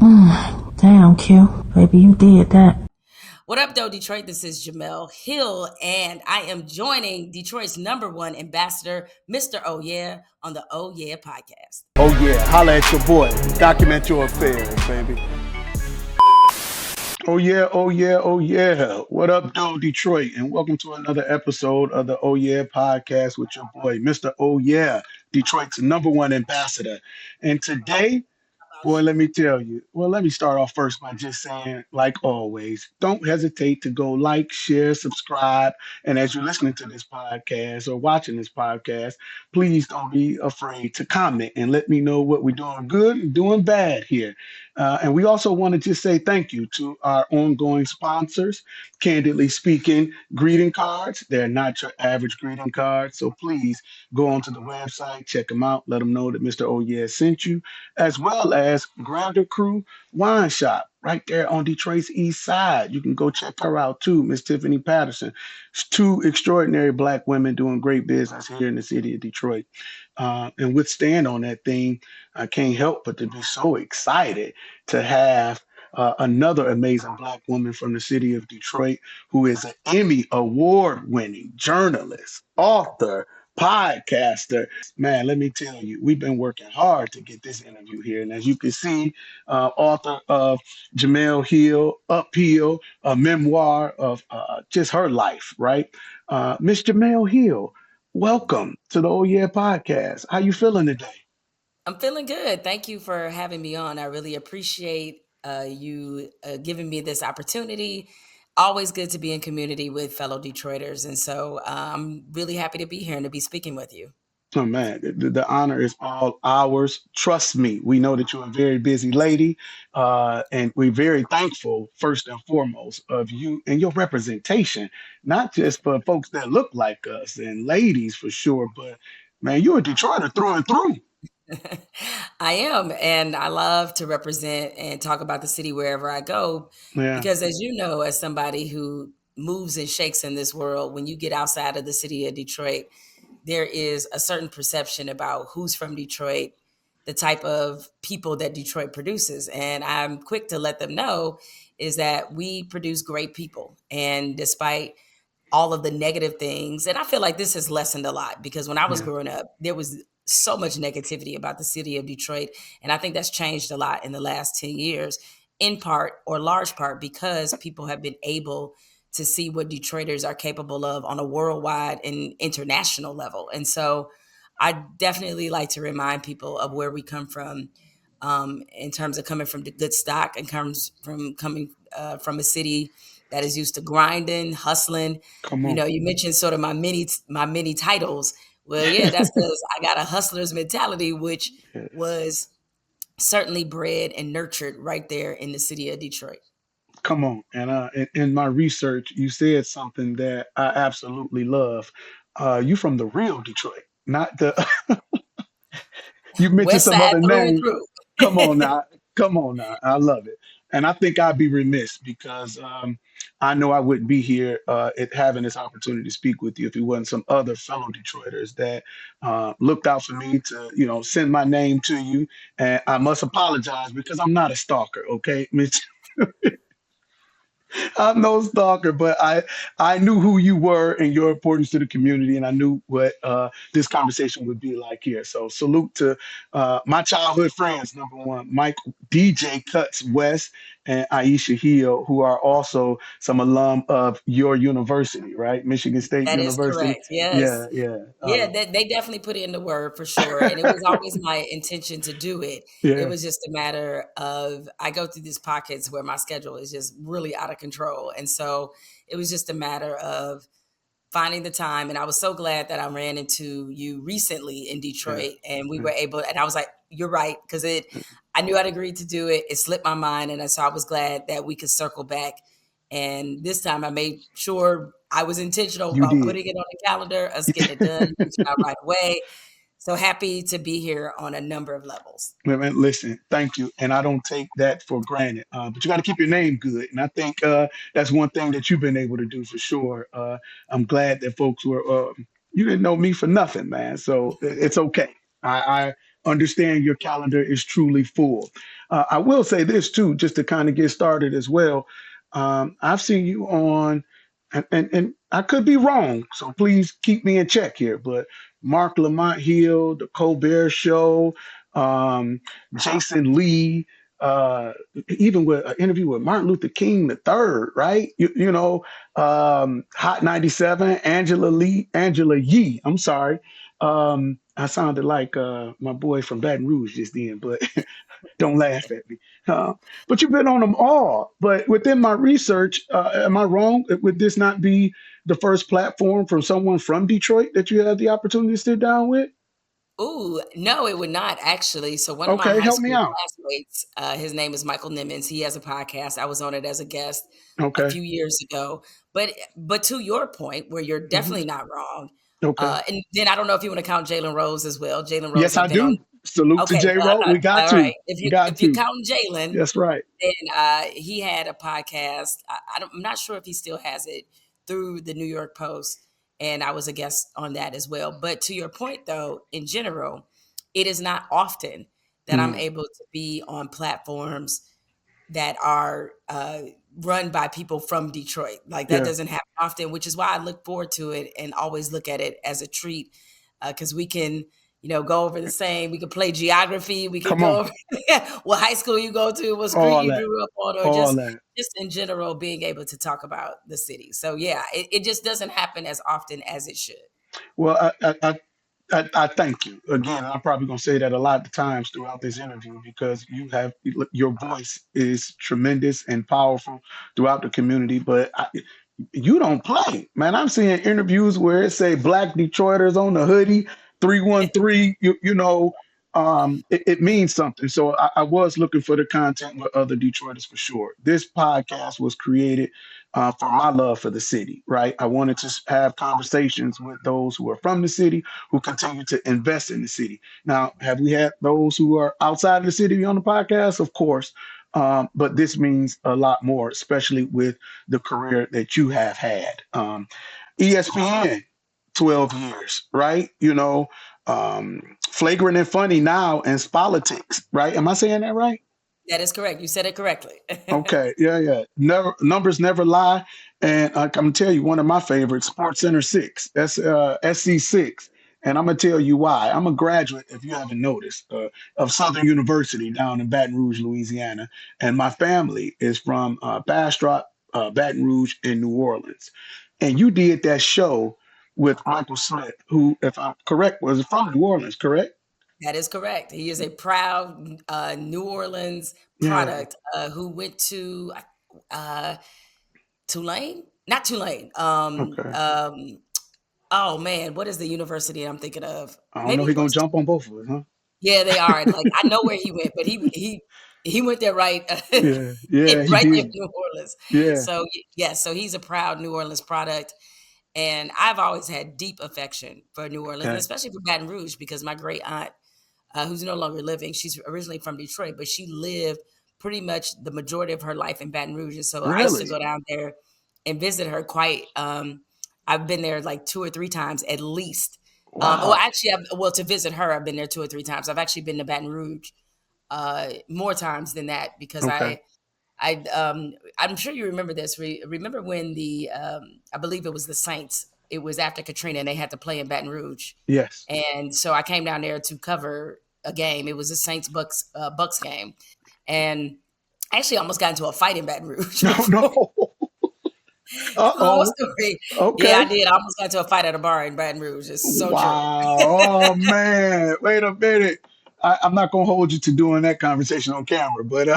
Damn, Q. Baby, you did that. What up, though, Detroit? This is Jemele Hill, and I am joining Detroit's #1 ambassador, Mr. Oh Yeah, on the Oh Yeah podcast. Oh yeah, holla at your boy. Document your affairs, baby. Oh yeah, oh yeah, oh yeah. What up, though, Detroit? And welcome to another episode of the Oh Yeah podcast with your boy, Mr. Oh Yeah, Detroit's #1 ambassador. And today, boy, let me tell you. Well, let me start off first by just saying, like always, don't hesitate to go like, share, subscribe. And as you're listening to this podcast or watching this podcast, please don't be afraid to comment and let me know what we're doing good and doing bad here. And we also want to just say thank you to our ongoing sponsors. Candidly speaking, greeting cards. They're not your average greeting card. So please go onto the website, check them out, let them know that Mr. Oh Yeah sent you, as well as Grinder Crew Wine Shop right there on Detroit's East Side. You can go check her out too, Miss Tiffany Patterson. It's two extraordinary Black women doing great business here in the city of Detroit. And withstand on that thing, I can't help but to be so excited to have another amazing Black woman from the city of Detroit who is an Emmy award winning journalist, author, podcaster. Man, let me tell you, we've been working hard to get this interview here. And as you can see, author of Jemele Hill, Uphill, a memoir of just her life, right? Miss Jemele Hill, welcome to the Oh Yeah podcast. How you feeling today? I'm feeling good. Thank you for having me on. I really appreciate you giving me this opportunity. Always good to be in community with fellow Detroiters. And so I'm really happy to be here and to be speaking with you. Oh man, the honor is all ours. Trust me, we know that you're a very busy lady, and we're very thankful, first and foremost, of you and your representation, not just for folks that look like us and ladies for sure, but man, you're a Detroiter through and through. I am, and I love to represent and talk about the city wherever I go, Yeah, because as you know, as somebody who moves and shakes in this world, when you get outside of the city of Detroit, there is a certain perception about who's from Detroit, the type of people that Detroit produces. And I'm quick to let them know is that we produce great people. And despite all of the negative things. And I feel like this has lessened a lot because when I was yeah, growing up, there was so much negativity about the city of Detroit. And I think that's changed a lot in the last 10 years, in part or large part because people have been able to see what Detroiters are capable of on a worldwide and international level. And so I definitely like to remind people of where we come from, in terms of coming from the good stock and comes from coming from a city that is used to grinding, hustling. come You on. know, you mentioned sort of my many titles. Well, yeah, that's because I got a hustler's mentality, which Yes. was certainly bred and nurtured right there in the city of Detroit. Come on. And in my research, you said something that I absolutely love. You from the real Detroit, not the. You mentioned West some Side other through and names. through. Come on now. Come on now. I love it. And I think I'd be remiss because I know I wouldn't be here having this opportunity to speak with you if it wasn't some other fellow Detroiters that looked out for me to, send my name to you. And I must apologize because I'm not a stalker, okay? I'm no stalker, but I knew who you were and your importance to the community, and I knew what this conversation would be like here. So salute to my childhood friends, #1, Mike DJ Cuts West and Aisha Hill, who are also some alum of your university, right? Michigan State That is University. correct. Yes. Yeah, yeah, Yeah, they definitely put in the word for sure. And it was always my intention to do it. It yeah. was just a matter of I go through these pockets where my schedule is just really out of control. And so it was just a matter of finding the time. And I was so glad that I ran into you recently in Yeah, Detroit and we yeah. were able, and I was like, you're right, because I knew I'd agreed to do it. It slipped my mind. And so I was glad that we could circle back. And this time I made sure I was intentional You about did. putting it on the calendar, us getting it done, reaching out right away. So happy to be here on a number of levels. Man, listen, thank you, and I don't take that for granted. But you got to keep your name good, and I think that's one thing that you've been able to do for sure. I'm glad that folks were. You didn't know me for nothing, man, so it's okay. I understand your calendar is truly full. I will say this too, just to kind of get started as well. I've seen you on, and I could be wrong, so please keep me in check here. But Mark Lamont Hill, the Colbert Show, um, Jason Lee, uh, even with an interview with Martin Luther King the third, right? Hot 97, Angela Yee. I'm sorry. I sounded like my boy from Baton Rouge just then, but don't laugh at me. Uh, but you've been on them all. But within my research, am I wrong? Would this not be the first platform from someone from Detroit that you had the opportunity to sit down with? Ooh, no, it would not actually. So one of my Okay, high help me school out. classmates, his name is Michael Nimmons. He has a podcast. I was on it as a guest a Okay. few years ago. But to your point, where you're Hmm. definitely not wrong. Okay. And then I don't know if you want to count Jalen Rose as well. Jalen Rose Yes, I had been on. do. Salute to Okay, J Rowe. We got all to. right. If you Got if you're to. counting Jalen, That's right. then he had a podcast. I'm not sure if he still has it through the New York Post, and I was a guest on that as well. But to your point, though, in general, it is not often that I'm Mm, able to be on platforms that are run by people from Detroit. Like that yeah. doesn't happen often, which is why I look forward to it and always look at it as a treat because we can, go over the same. We can play geography. We can Come go on. over what high school you go to, what street All you that. grew up on, or All just that. just in general being able to talk about the city. So yeah, it just doesn't happen as often as it should. Well, I thank you again. I'm probably going to say that a lot of times throughout this interview because your voice is tremendous and powerful throughout the community. But you don't play, man. I'm seeing interviews where it say Black Detroiters on the hoodie, 313. It means something. So I was looking for the content with other Detroiters for sure. This podcast was created for my love for the city, right? I wanted to have conversations with those who are from the city who continue to invest in the city. Now, have we had those who are outside of the city on the podcast? Of course. But this means a lot more, especially with the career that you have had. ESPN, 12 years, right? Flagrant and funny now and politics, right? Am I saying that right? That is correct. You said it correctly. Okay, yeah, yeah. Never numbers never lie, and I'm gonna tell you one of my favorites, Sports Center Six. That's SC6, and I'm gonna tell you why. I'm a graduate, if you haven't noticed, of Southern University down in Baton Rouge, Louisiana, and my family is from Bastrop, Baton Rouge, and New Orleans. And you did that show with Michael Smith, who, if I'm correct, was from New Orleans, correct? That is correct. He is a proud New Orleans Yeah. product who went to uh, Tulane, not Tulane. Okay. Oh man, what is the university I'm thinking of? I don't know. Maybe He it gonna was. jump on both of us, huh? Yeah, they are. Like I know where he went, but he went there right, Yeah. Yeah. He right there in did. New Orleans. Yeah. So yes, so he's a proud New Orleans product, and I've always had deep affection for New Orleans, and Okay. especially for Baton Rouge because my great aunt who's no longer living. She's originally from Detroit, but she lived pretty much the majority of her life in Baton Rouge. And so I used to Really? go down there and visit her quite. I've been there like 2 or 3 times at least. Well, Wow. actually, to visit her, I've been there 2 or 3 times. I've actually been to Baton Rouge more times than that because Okay. I'm sure you remember this. Remember when I believe it was the Saints. It was after Katrina, and they had to play in Baton Rouge. Yes. And so I came down there to cover a game. It was a Saints Bucks game, and I actually almost got into a fight in Baton Rouge No, before. no. Long Uh-oh. story. Yeah, I Okay. did. I almost got into a fight at a bar in Baton Rouge. It's so true. Wow. Oh man. Wait a minute. I'm not gonna hold you to doing that conversation on camera, but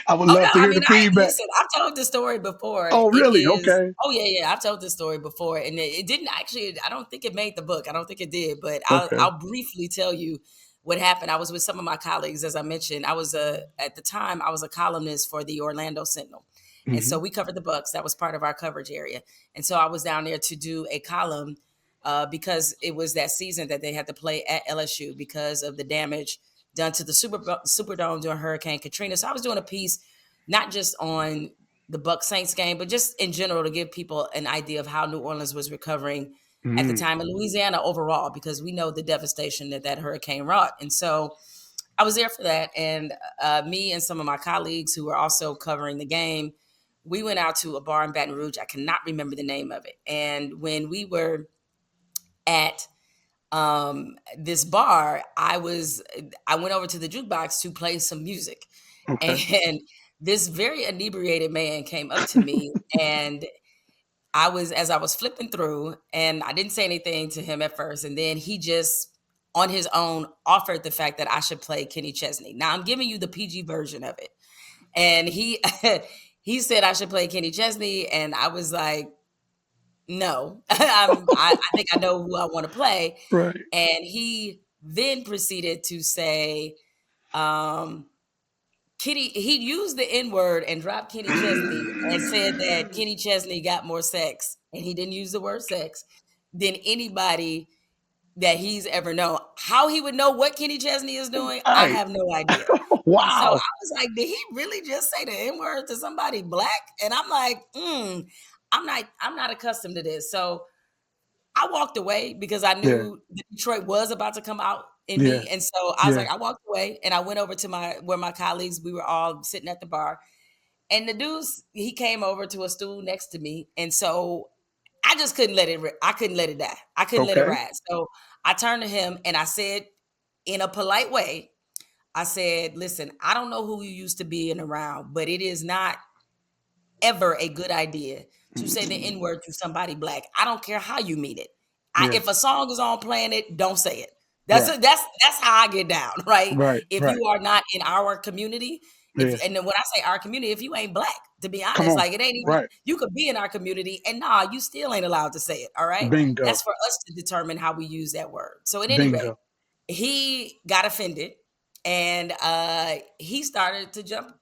I would Oh no, love to I hear mean, the feedback. listen. I've told this story before. Oh, It really? is. Okay. Oh yeah, yeah. I've told this story before, and it didn't actually. I don't think it made the book. I don't think it did. But Okay. I'll briefly tell you what happened. I was with some of my colleagues, as I mentioned. I was at the time I was a columnist for the Orlando Sentinel, and Hmm. so we covered the Bucks. That was part of our coverage area, and so I was down there to do a column because it was that season that they had to play at LSU because of the damage done to the Superdome during Hurricane Katrina. So I was doing a piece not just on the Bucks Saints game, but just in general to give people an idea of how New Orleans was recovering at the Mm. time in Louisiana overall, because we know the devastation that that hurricane wrought. And so I was there for that. And me and some of my colleagues who were also covering the game, we went out to a bar in Baton Rouge. I cannot remember the name of it. And when we were at this bar, I went over to the jukebox to play some music. Okay. And this very inebriated man came up to me, and as I was flipping through, and I didn't say anything to him at first, and then he just on his own offered the fact that I should play Kenny Chesney. Now I'm giving you the PG version of it. And he he said I should play Kenny Chesney, and I was like, no. I think I know who I want to play. Right. And he then proceeded to say, um, Kenny, he used the N word and dropped Kenny Chesney and said that Kenny Chesney got more sex, and he didn't use the word sex, than anybody that he's ever known. How he would know what Kenny Chesney is doing, I Right. have no idea. And so I Wow. was like, did he really just say the N word to somebody black? And I'm like, I'm not accustomed to this. So I walked away because I Yeah. knew that Detroit was about to come out in Yeah. me. And so I was Yeah. like, I walked away and I went over to where my colleagues, we were all sitting at the bar. And the dudes, he came over to a stool next to me. And so I just couldn't let it, I couldn't let it die. I couldn't let it Okay. ride. So I turned to him and I said, in a polite way, I said, listen, I don't know who you used to be in around, but it is not ever a good idea to say the N word to somebody black. I don't care how you mean it. Yeah. If a song is on playing it, don't say it. Right. That's how I get down, right? Right. If Right. you are not in our community, Yeah. and then when I say our community, if you ain't black, to be Come honest, on. like it ain't even, Right. you could be in our community and nah, you still ain't allowed to say it. All right. Bingo. That's for us to determine how we use that word. So at any rate, Bingo. he got offended and he started to jump,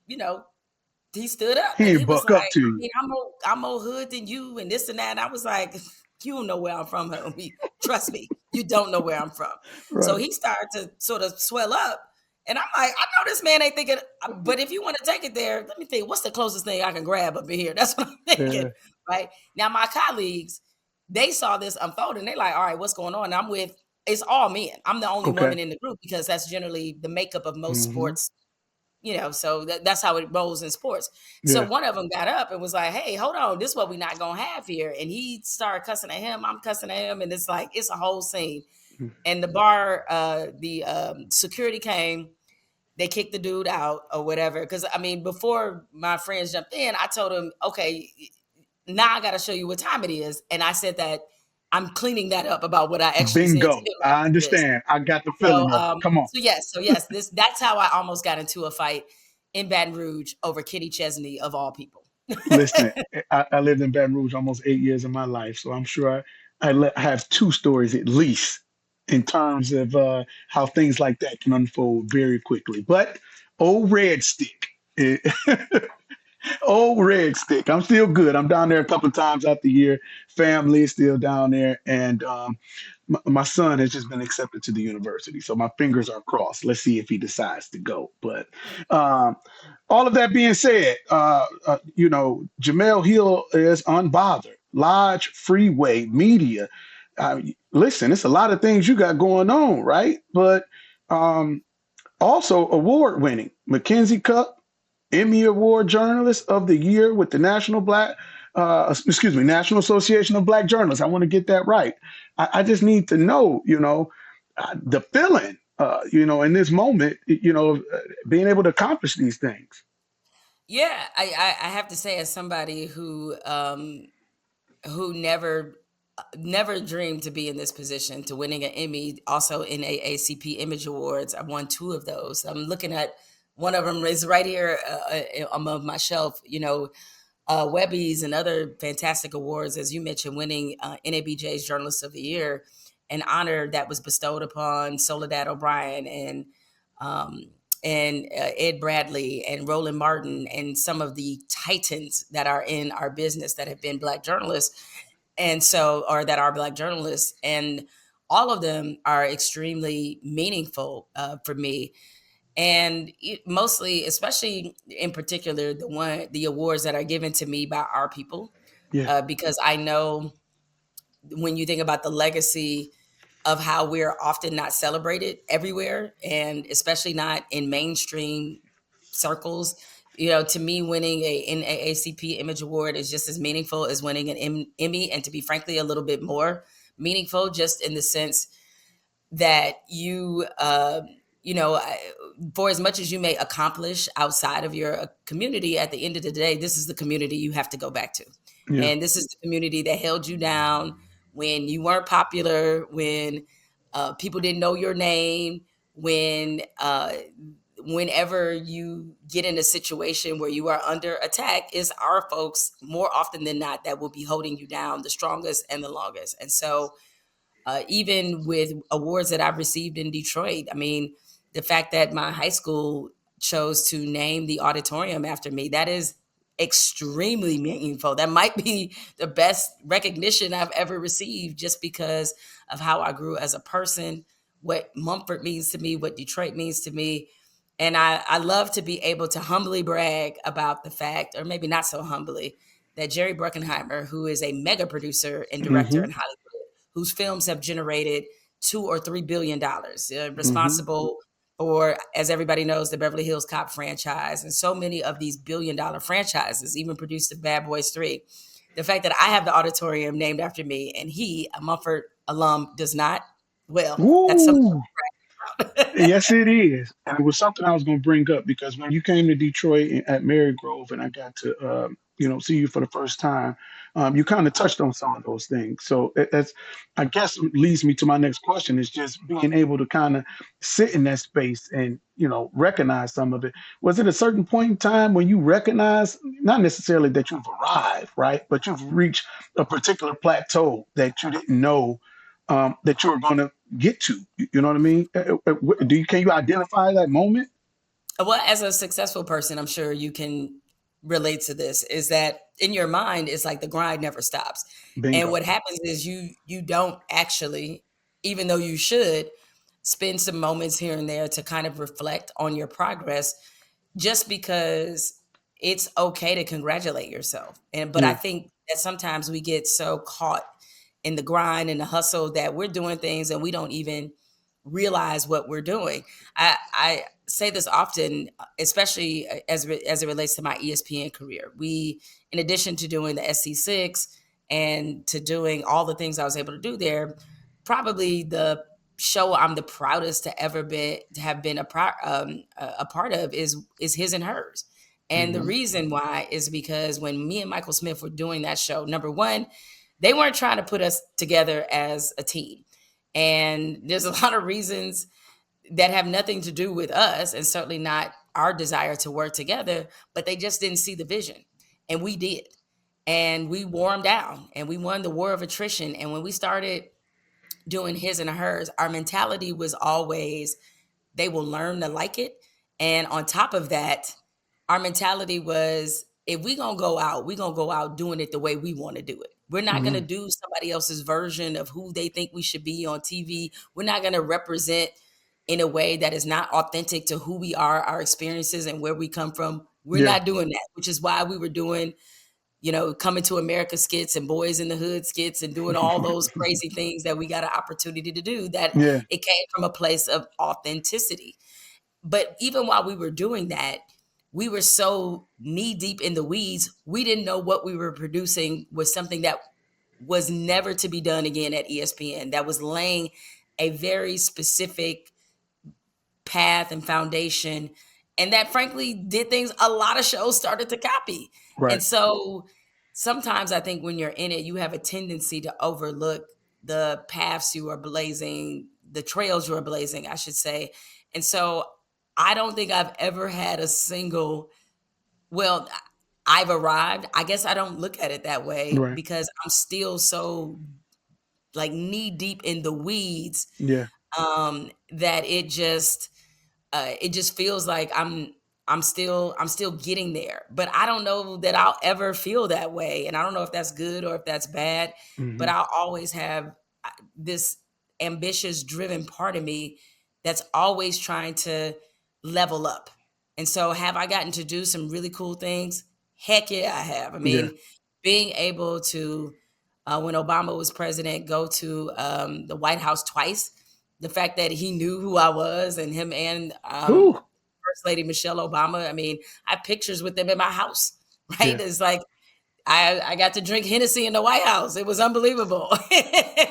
he stood up He and he ain't was buck like, up to I you. mean, I'm more hood than you and this and that. And I was like, you don't know where I'm from, homie. Trust me, you don't know where I'm from. So Right. he started to sort of swell up. And I'm like, I know this man ain't thinking, but if you want to take it there, let me think, what's the closest thing I can grab up in here? That's what I'm thinking, Yeah. right? Now, my colleagues, they saw this unfold and they like, all right, what's going on? And I'm with, it's all men. I'm the only Okay. woman in the group because that's generally the makeup of most Mm-hmm. sports, so that's how it rolls in sports. So Yeah. one of them got up and was like, hey, hold on, this is what we not gonna have here. And he started cussing at him, I'm cussing at him, and it's like it's a whole scene. And the bar, the security came, they kicked the dude out or whatever. Because I mean, before my friends jumped in, I told him, okay, now I gotta show you what time it is. And I said that I'm cleaning that up about what I actually said to Bingo. him I after this. understand. I got the So, feeling of it. Come on. yes, that's how I almost got into a fight in Baton Rouge over Kenny Chesney of all people. Listen, I lived in Baton Rouge almost 8 years of my life, so I'm sure I have two stories at least in terms of how things like that can unfold very quickly. But old Red Stick, eh, old Red Stick, I'm still good. I'm down there a couple of times out the year. Family is still down there, and my son has just been accepted to the university, so my fingers are crossed. Let's see if he decides to go. But um, all of that being said, Jemele Hill is unbothered. Lodge Freeway Media. Listen, it's a lot of things you got going on, right? But um, also award winning Mackenzie Cup Emmy Award Journalist of the Year with the National Association of Black Journalists. I want to get that right. I just need to know, the feeling, in this moment, being able to accomplish these things. Yeah, I have to say, as somebody who never dreamed to be in this position, to winning an Emmy, also in AACP Image Awards. I won two of those. I'm looking at one of them is right here on my shelf. Webby's and other fantastic awards, as you mentioned, winning NABJ's Journalist of the Year, an honor that was bestowed upon Soledad O'Brien um, and Ed Bradley and Roland Martin and some of the titans that are in our business that have been Black journalists, or that are Black journalists, and all of them are extremely meaningful for me. And mostly, especially in particular, the awards that are given to me by our people, Yeah. because I know when you think about the legacy of how we're often not celebrated everywhere, and especially not in mainstream circles. To me, winning a NAACP Image Award is just as meaningful as winning an Emmy, and to be frankly, a little bit more meaningful, just in the sense that for as much as you may accomplish outside of your community, at the end of the day, this is the community you have to go back to. Yeah. And this is the community that held you down when you weren't popular, when people didn't know your name, whenever you get in a situation where you are under attack, is our folks more often than not that will be holding you down the strongest and the longest. And so even with awards that I've received in Detroit, I mean, the fact that my high school chose to name the auditorium after me, that is extremely meaningful. That might be the best recognition I've ever received, just because of how I grew as a person, what Mumford means to me, what Detroit means to me. And I love to be able to humbly brag about the fact, or maybe not so humbly, that Jerry Bruckheimer, who is a mega producer and director Hmm. in Hollywood, whose films have generated $2 or $3 billion, Hmm. responsible for, as everybody knows, the Beverly Hills Cop franchise, and so many of these billion-dollar franchises, even produced the Bad Boys 3. The fact that I have the auditorium named after me and he, a Mumford alum, does not, well, that's something. Woo! Yes, it is. And it was something I was going to bring up because when you came to Detroit at Marygrove and I got to, see you for the first time, you kind of touched on some of those things. So that's, I guess, leads me to my next question is just being able to kind of sit in that space and, recognize some of it. Was it a certain point in time when you recognize, not necessarily that you've arrived, right, but you've reached a particular plateau that you didn't know that you were going to get to? You know what I mean? Can you identify that moment? Well, as a successful person, I'm sure you can relate to this, is that in your mind, it's like the grind never stops. And Bingo. what happens is you don't actually, even though you should, spend some moments here and there to kind of reflect on your progress, just because it's okay to congratulate yourself. But I Yeah. think that sometimes we get so caught in the grind and the hustle that we're doing things and we don't even realize what we're doing. I say this often, especially as it relates to my ESPN career. We, in addition to doing the SC6 and to doing all the things I was able to do there, probably the show I'm the proudest to have been a part of is His and Hers. And the Hmm. reason why is because when me and Michael Smith were doing that show, number one, they weren't trying to put us together as a team. And there's a lot of reasons that have nothing to do with us, and certainly not our desire to work together, but they just didn't see the vision. And we did. And we wore them down and we won the war of attrition. And when we started doing His and Hers, our mentality was always, they will learn to like it. And on top of that, our mentality was, if we gonna go out, we gonna go out doing it the way we want to do it. We're not gonna Hmm. do somebody else's version of who they think we should be on TV. We're not gonna represent in a way that is not authentic to who we are, our experiences, and where we come from. We're Yeah. not doing that, which is why we were doing, Coming to America skits and Boys in the Hood skits and doing all those crazy things that we got an opportunity to do, that Yeah. it came from a place of authenticity. But even while we were doing that, we were so knee deep in the weeds, we didn't know what we were producing was something that was never to be done again at ESPN, that was laying a very specific path and foundation, and that frankly did things a lot of shows started to copy. Right. And so sometimes I think when you're in it, you have a tendency to overlook the paths you are blazing, the trails you are blazing, I should say. And so I don't think I've ever had a single, well, I've arrived. I guess I don't look at it that way Right. because I'm still so like knee deep in the weeds, Yeah. that it just feels like I'm still getting there. But I don't know that I'll ever feel that way, and I don't know if that's good or if that's bad. But Hmm. I'll always have this ambitious, driven part of me that's always trying to level up. And so, have I gotten to do some really cool things? Heck yeah, I have. I Yeah. mean, being able to when Obama was president, go to the White House twice. The fact that he knew who I was, and him and Whew. First Lady Michelle Obama. I mean, I have pictures with them in my house, right? Yeah. It's like I got to drink Hennessy in the White House. It was unbelievable.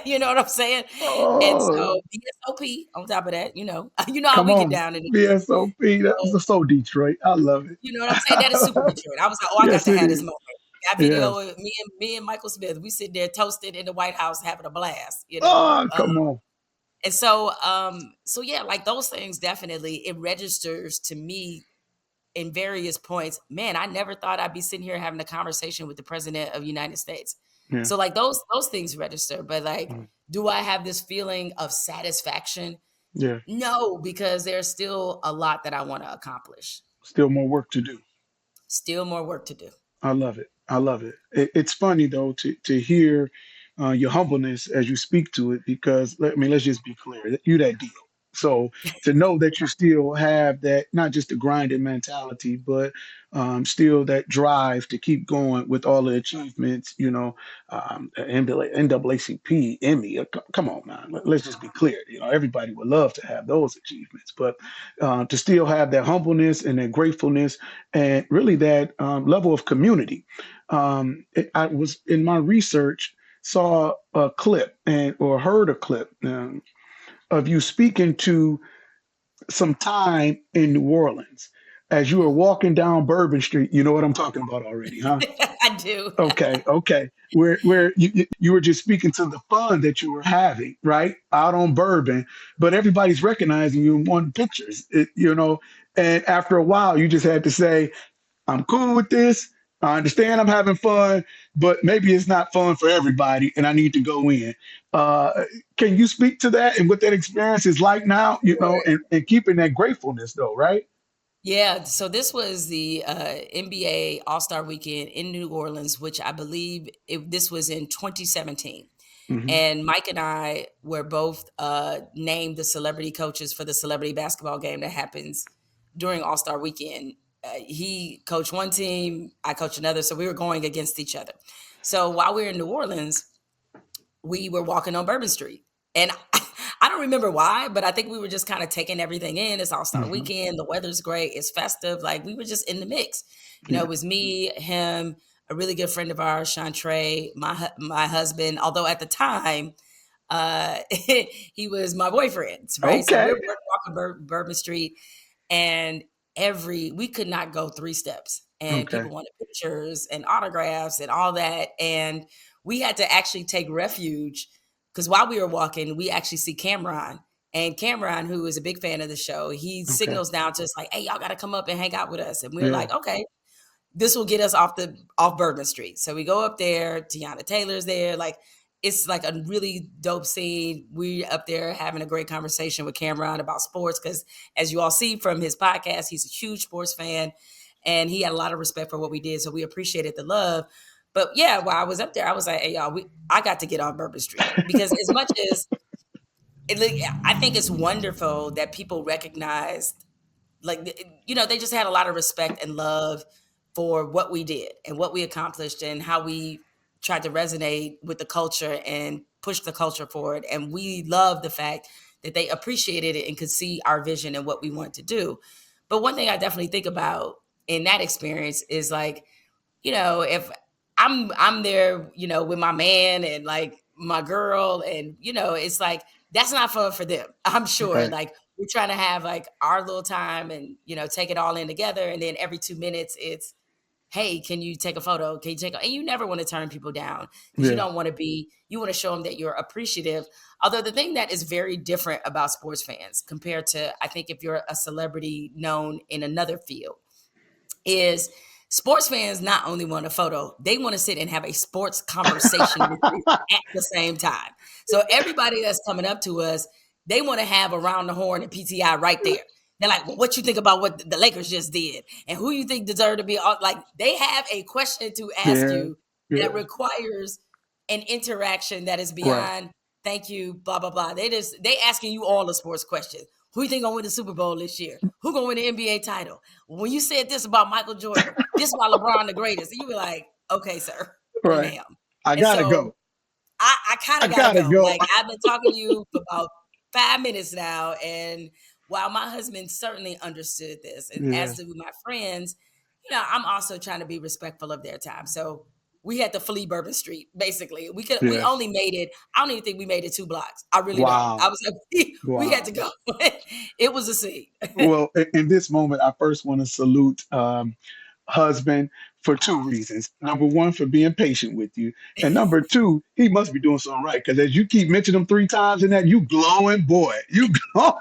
You know what I'm saying? And Oh, so BSOP on top of that, you know how come we get on. down in the D. VSOP. That So, was so Detroit. I love it. you know what I'm saying? That is super Detroit. I was like, oh, I got Yes, to it have this is. moment. Got video Yes. with me and Michael Smith. We sit there toasted in the White House having a blast, Oh, come on. And so yeah, like those things definitely it registers to me in various points. Man, I never thought I'd be sitting here having a conversation with the president of the United States. Yeah. So like those things register, but like, Mm. do I have this feeling of satisfaction? Yeah. No, because there's still a lot that I want to accomplish. Still more work to do. Still more work to do. I love it. I love it. It's funny though to hear your humbleness as you speak to it because I mean let's just be clear. You that deal. So to know that you still have that not just the grinding mentality, but still that drive to keep going with all the achievements. NAACP, Emmy. Come on, man. Let's just be clear. Everybody would love to have those achievements, but to still have that humbleness and that gratefulness and really that level of community. I was in my research saw a clip or heard a clip of you speaking to some time in New Orleans as you were walking down Bourbon Street. You know what I'm talking about already, huh? I do. Okay, okay. Where you were just speaking to the fun that you were having, right? Out on Bourbon, but everybody's recognizing you and wanting pictures, and after a while you just had to say, I'm cool with this. I understand I'm having fun, but maybe it's not fun for everybody, and I need to go in. Uh, can you speak to that and what that experience is like now? And keeping that gratefulness, though, right? Yeah, so this was the NBA All-Star Weekend in New Orleans, which I believe this was in 2017. Hmm. And Mike and I were both named the celebrity coaches for the celebrity basketball game that happens during All-Star Weekend. He coached one team, I coached another, so we were going against each other. So while we were in New Orleans, we were walking on Bourbon Street. And I don't remember why, but I think we were just kind of taking everything in. It's All-Star Hmm. Weekend. The weather's great. It's festive. Like we were just in the mix. Yeah. It was me, him, a really good friend of ours, Chantre, my husband, although at the time, he was my boyfriend, right? So Okay. we're walking Bourbon Street, and we could not go 3 steps, and Okay. people wanted pictures and autographs and all that, and we had to actually take refuge because while we were walking, we actually see Cameron. And Cameron, who is a big fan of the show, he Okay. signals down to us like, "Hey, y'all got to come up and hang out with us." And we're Yeah. like, "Okay, this will get us off Bourbon Street." So we go up there. Tiana Taylor's there. Like it's like a really dope scene. We up there having a great conversation with Cameron about sports because, as you all see from his podcast, he's a huge sports fan, and he had a lot of respect for what we did. So we appreciated the love. But yeah, while I was up there, I was like, "Hey y'all, I got to get on Bourbon Street because as much as I think it's wonderful that people recognize like they just had a lot of respect and love for what we did and what we accomplished and how we tried to resonate with the culture and push the culture forward, and we love the fact that they appreciated it and could see our vision and what we want to do. But one thing I definitely think about in that experience is like, if I'm there, with my man and like my girl, and it's like that's not fun for them. I'm sure. Right. Like we're trying to have like our little time and take it all in together, and then every 2 minutes it's, hey, can you take a photo? Can you and you never want to turn people down because you Yeah. don't want to you want to show them that you're appreciative. Although the thing that is very different about sports fans compared to, I think, if you're a celebrity known in another field, is sports fans not only want a photo, they want to sit and have a sports conversation with you at the same time. So everybody that's coming up to us, they want to have around the horn and PTI right there. They're like, well, what you think about what the Lakers just did? And who you think deserve to be like, they have a question to ask Yeah. you that Yeah. requires an interaction that is Right. beyond thank you, blah, blah, blah. They asking you all the sports questions. Who you think gonna win the Super Bowl this year? Who gonna win the NBA title? When you said this about Michael Jordan, this about LeBron the greatest, and you were like, okay, sir or Right. ma'am. I And gotta so go. I kind I of gotta gotta go. go. Like I've been talking to you for about 5 minutes now, and while my husband certainly understood this, and as Yeah, do my friends, I'm also trying to be respectful of their time. So we had to flee Bourbon Street. Basically, we yeah. only made it. I don't even think we made it 2 blocks. I really don't. I Wow, was like, we had to wow. go. It was a scene. Well, in this moment, I first want to salute husband for two reasons. Number one, for being patient with you, and number two, he must be doing something right because as you keep mentioning him 3 times in that, you glowing boy, you glowing.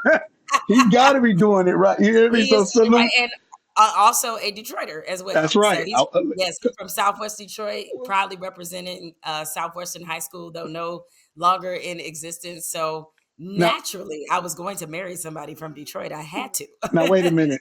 He got to be doing it right. You hear me? He So is doing it right, salute. and also a Detroiter as That's well. So right. he's from Southwest Detroit, proudly representing Southwestern High School, though no longer in existence. So Now, naturally, I was going to marry somebody from Detroit. I had to. now, wait a minute,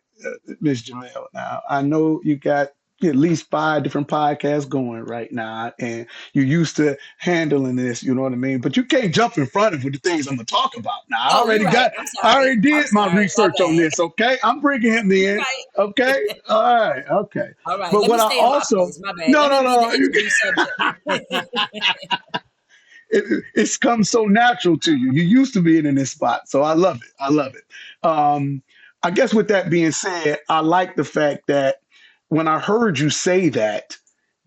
Miss Jamel. Now, I know you got at least 5 different podcasts going right now, and you're used to handling this. You know what I mean? But you can't jump in front of the things I'm gonna talk about. Now, Oh, you're right. I'm I sorry. already I'm did my sorry. My research on bad. this. Okay, I'm bringing him You're in. right. Okay, all right, okay. All right. But Let me what I stay in my also place. My bad. no, Let me no, be the no. interview subject. It's come so natural to you. You used to being in this spot, so I love it. I love it. I guess with that being said, I like the fact that when I heard you say that,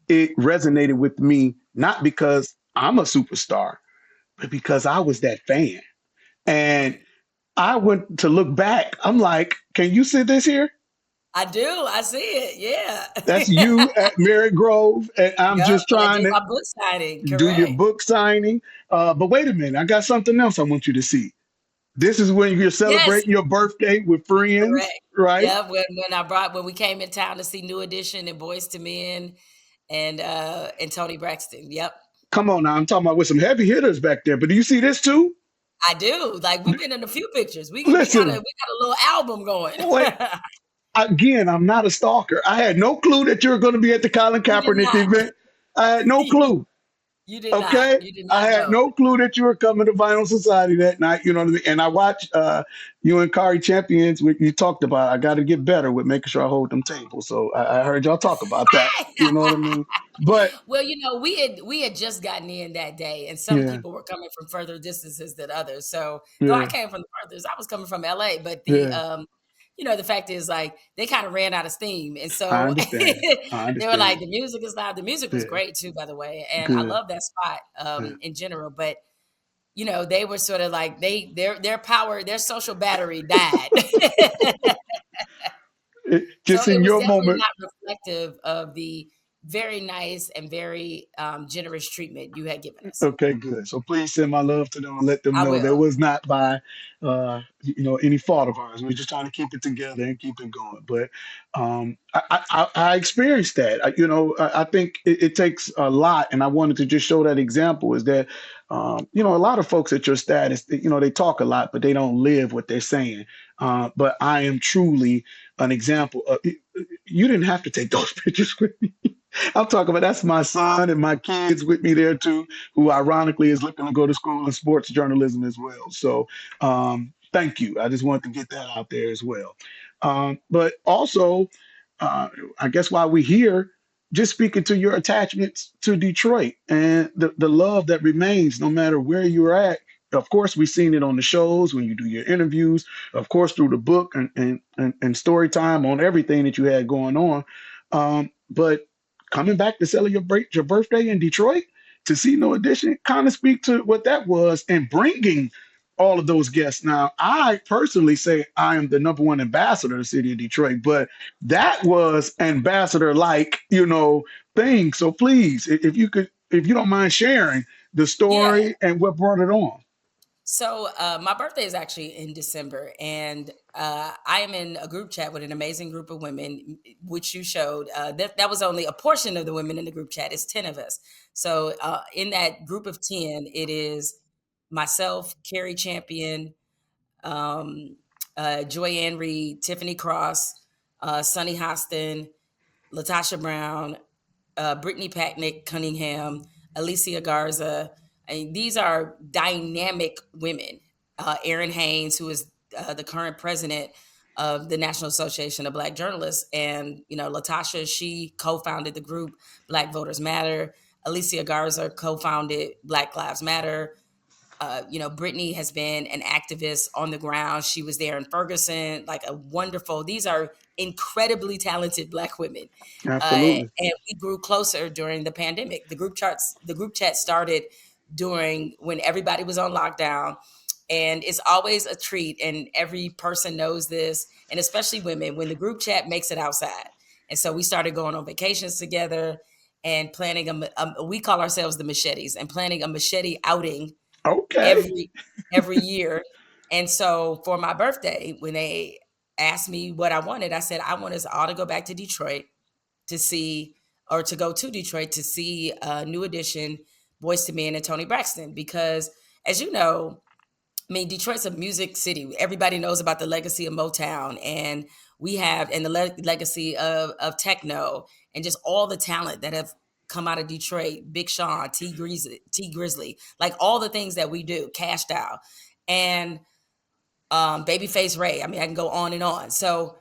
it resonated with me not because I'm a superstar, but because I was that fan. And Right. I went to look back. I'm like, can you see this here? I do. I see it. That's Yeah. you at Merritt Grove, and I'm Yep. just When I trying did to my book signing. do your Correct. book signing. But wait a minute, I got something else I want you to see. This is when you're Yes. celebrating your birthday with friends, Correct. right? Yeah, when we came in town to see New Edition and Boys to Men and Tony Braxton. Yep. Come on now, I'm talking about with some heavy hitters back there. But do you see this too? I do. Like we've been in a few pictures. We got Listen, a little album going. wait. Again, I'm not a stalker. I had no clue that you were going to be at the Colin You did Kaepernick not. event. I had no clue. You did not. Okay. You did I not had know. no clue that you were coming to Vinyl Society that night. You know what I mean? And I watched you and Kari Champions, what you talked about. I got to get better with making sure I hold them tables. So I heard y'all talk about that. You know what I mean? But Well, we had just gotten in that day, and some yeah, people were coming from further distances than others. So though I yeah, came from the furthest, I was coming from LA, but yeah. the fact is like they kind of ran out of steam. And I so understand. I they were like, understand. the music is loud. The music was Yeah, great too, by the way. And I good. love that spot Yeah. in general. But they were sort of like their power, their social battery died. So Just it in was your definitely moment. not reflective of the very nice and very generous treatment you had given us. Okay, good. So please send my love to them and let them I know that will. was not by any fault of ours. We're just trying to keep it together and keep it going. But I experienced that. I think it takes a lot, and I wanted to just show that example. Is that a lot of folks at your status, they talk a lot, but they don't live what they're saying. But I am truly an example of. You didn't have to take those pictures with me. I'm talking about that's my son and my kids with me there too, who ironically is looking to go to school in sports journalism as well. So thank you. I just wanted to get that out there as well. But also, uh, I guess while we're here, just speaking to your attachments to Detroit and the love that remains no matter where you're at. Of course, we've seen it on the shows when you do your interviews, of course, through the book and story time on everything that you had going on. But coming back to celebrate your birthday in Detroit to see No Edition kind of speak to what that was and bringing all of those guests. Now, I personally say I am the number one ambassador of the city of Detroit, but that was ambassador like, thing. So please, if you don't mind sharing the Yeah. story and what brought it on. So my birthday is actually in December, and I am in a group chat with an amazing group of women, which you showed. That was only a portion of the women in the group chat. It's 10 of us. So in that group of 10, it is myself, Carrie Champion, um, Joy Ann Reed, Tiffany Cross, Sunny Hostin, Latasha Brown, Brittany Packnick Cunningham, Alicia Garza. And these are dynamic women. Erin Haynes, who is the current president of the National Association of Black Journalists. And, Latasha, she co-founded the group Black Voters Matter. Alicia Garza co-founded Black Lives Matter. Brittany has been an activist on the ground. She was there in Ferguson, like a wonderful, these are incredibly talented Black women. Absolutely. And we grew closer during the pandemic. The group chat started during when everybody was on lockdown. And it's always a treat. And every person knows this, and especially women, when the group chat makes it outside. And so we started going on vacations together and planning we call ourselves the Machetes, and planning a machete outing Okay. every year. And so for my birthday, when they asked me what I wanted, I said, I want us all to go back to Detroit to see, or to go to Detroit to see New Edition, Boyz II Men, and Tony Braxton. Because as you know, I mean, Detroit's a music city. Everybody knows about the legacy of Motown, and the legacy of techno, and just all the talent that have come out of Detroit. Big Sean, T Grizzly, like all the things that we do, Cash Doll, and Babyface Ray. I mean, I can go on and on. So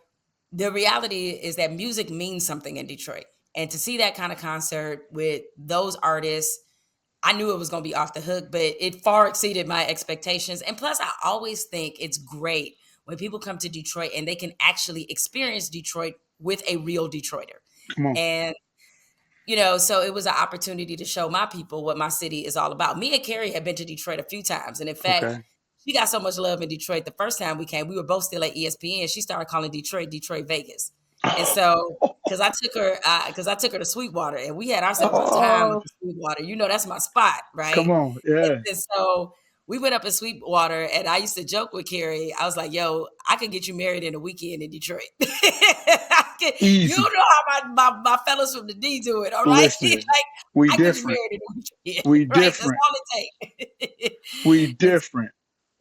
the reality is that music means something in Detroit, and to see that kind of concert with those artists, I knew it was going to be off the hook, but it far exceeded my expectations. And plus, I always think it's great when people come to Detroit and they can actually experience Detroit with a real Detroiter. Come on. And, so it was an opportunity to show my people what my city is all about. Me and Carrie had been to Detroit a few times. And in fact, Okay. she got so much love in Detroit. The first time we came, we were both still at ESPN. She started calling Detroit Vegas. And so, because I took her to Sweetwater, and we had ourselves a time with Oh, the Sweetwater. That's my spot, right? come on. Yeah. And so we went up in Sweetwater, and I used to joke with Carrie. I was like, "Yo, I could get you married in a weekend in Detroit." You Easy. know how my fellas from the D do it, all right? Listen, Like, we I get you different. married in a weekend, We right? That's different. all it takes. We And different.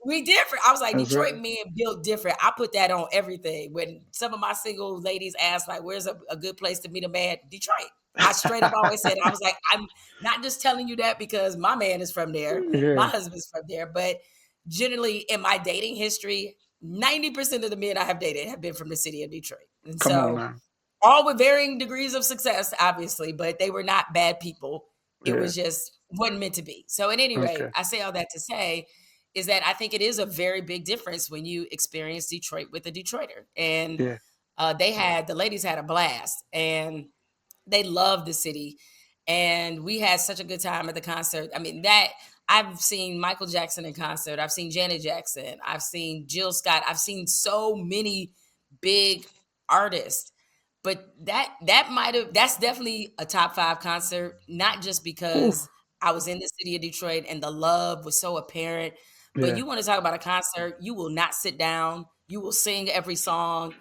we different. I was like, That's Detroit right. men built different. I put that on everything. When some of my single ladies ask, like, where's a good place to meet a man? Detroit. I straight up always said, I was like, I'm not just telling you that because my man is from there, my Yeah. husband's from there, but generally in my dating history, 90% of the men I have dated have been from the city of Detroit. And Come on so now. all with varying degrees of success, obviously, but they were not bad people. It Yeah. was just wasn't meant to be. So at any rate, Okay. I say all that to say is that I think it is a very big difference when you experience Detroit with a Detroiter. And Yeah. the ladies had a blast, and they loved the city. And we had such a good time at the concert. I mean, I've seen Michael Jackson in concert. I've seen Janet Jackson. I've seen Jill Scott. I've seen so many big artists. But that's definitely a top 5 concert, not just Ooh. because I was in the city of Detroit and the love was so apparent, but Yeah. you want to talk about a concert, you will not sit down. You will sing every song,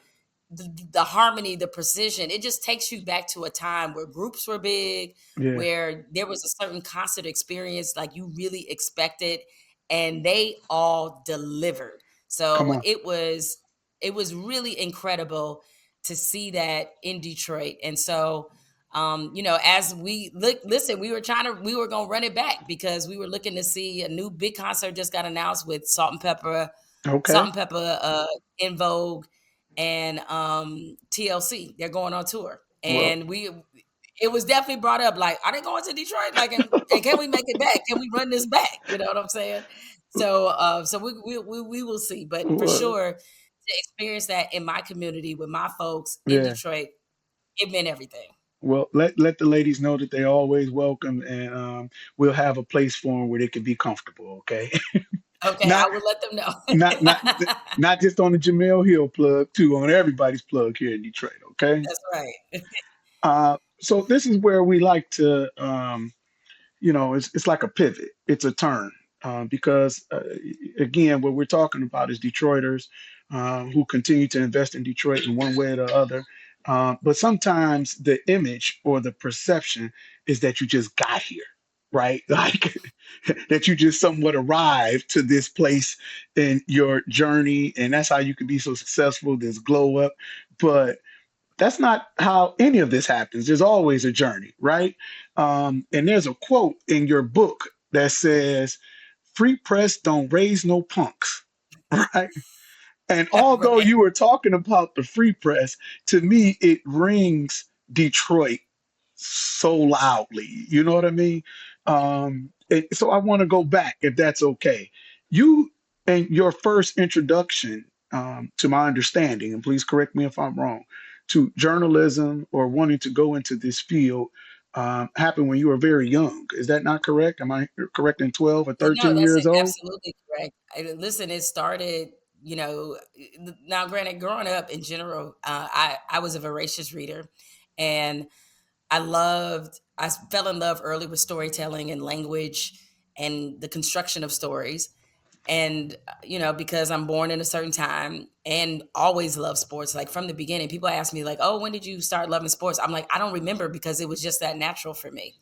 the harmony, the precision. It just takes you back to a time where groups were big, Yeah. where there was a certain concert experience like you really expected, and they all delivered. Come So on. it was really incredible to see that in Detroit. And so as we listen, we were going to run it back because we were looking to see a new big concert just got announced with Salt Okay. and Pepper, In Vogue, and TLC. They're going on tour, Well. and it was definitely brought up like, are they going to Detroit? Like, and can we make it back? Can we run this back? You know what I'm saying? So we will see, but for Well, sure, to experience that in my community with my folks in yeah. Detroit, it meant everything. Well, let the ladies know that they're always welcome, and we'll have a place for them where they can be comfortable. Okay. Okay, not I will let them not not know. not just on the Jemele Hill plug, too, on everybody's plug here in Detroit. Okay. That's right. So this is where we like to it's like a pivot. It's a turn because again, what we're talking about is Detroiters who continue to invest in Detroit in one way or the other. But sometimes the image or the perception is that you just got here, right? Like that you just somewhat arrived to this place in your journey, and that's how you can be so successful. This glow up, but that's not how any of this happens. There's always a journey, right? And there's a quote in your book that says, "Free press don't raise no punks," right? And although Right. you were talking about the free press, to me it rings Detroit so loudly. You know what I mean? So I want to go back, if that's okay. You and your first introduction, to my understanding, and please correct me if I'm wrong, to journalism or wanting to go into this field happened when you were very young. Is that not correct? Am I correct in 12 or No, 13 that's years old? absolutely correct. Listen, it started, you know, now granted, growing up in general, I was a voracious reader, and I fell in love early with storytelling and language and the construction of stories. And, because I'm born in a certain time and always love sports, like from the beginning, people ask me, like, oh, when did you start loving sports? I'm like, I don't remember because it was just that natural for me.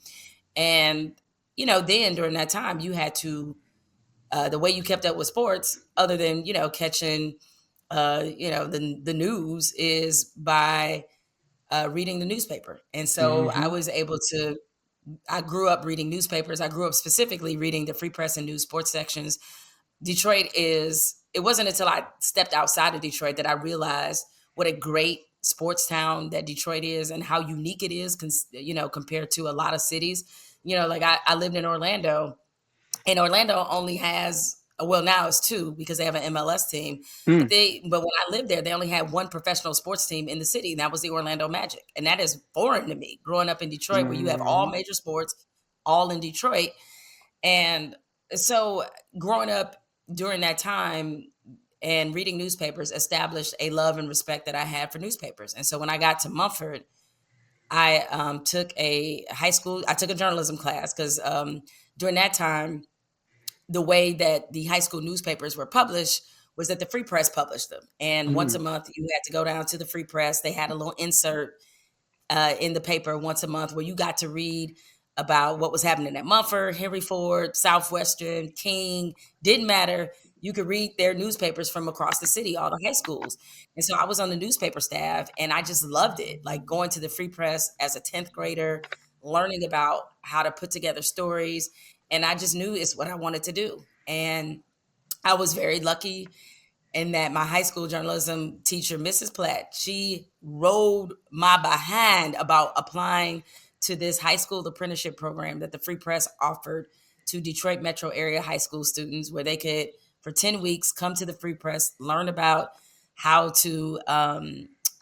And, then during that time, you had to, the way you kept up with sports, other than, catching, the news is by reading the newspaper. And so Hmm. I grew up reading newspapers. I grew up specifically reading the Free Press and News sports sections. It wasn't until I stepped outside of Detroit that I realized what a great sports town that Detroit is and how unique it is, compared to a lot of cities. Like I lived in Orlando, and Orlando only has, well, now it's two because they have an MLS team. Mm. But when I lived there, they only had one professional sports team in the city, and that was the Orlando Magic. And that is foreign to me, growing up in Detroit, where you have all Hmm. major sports, all in Detroit. And so growing up during that time and reading newspapers established a love and respect that I had for newspapers. And so when I got to Mumford, I took a journalism class because during that time, the way that the high school newspapers were published was that the Free Press published them. And once a Mm. month, you had to go down to the Free Press. They had a little insert in the paper once a month where you got to read about what was happening at Mumford, Henry Ford, Southwestern, King, didn't matter. You could read their newspapers from across the city, all the high schools. And so I was on the newspaper staff and I just loved it. Like going to the Free Press as a 10th grader, learning about how to put together stories. And I just knew it's what I wanted to do. And I was very lucky and that my high school journalism teacher, Mrs. Platt, she rode my behind about applying to this high school apprenticeship program that the Free Press offered to Detroit metro area high school students, where they could, for 10 weeks, come to the Free Press, learn about how to,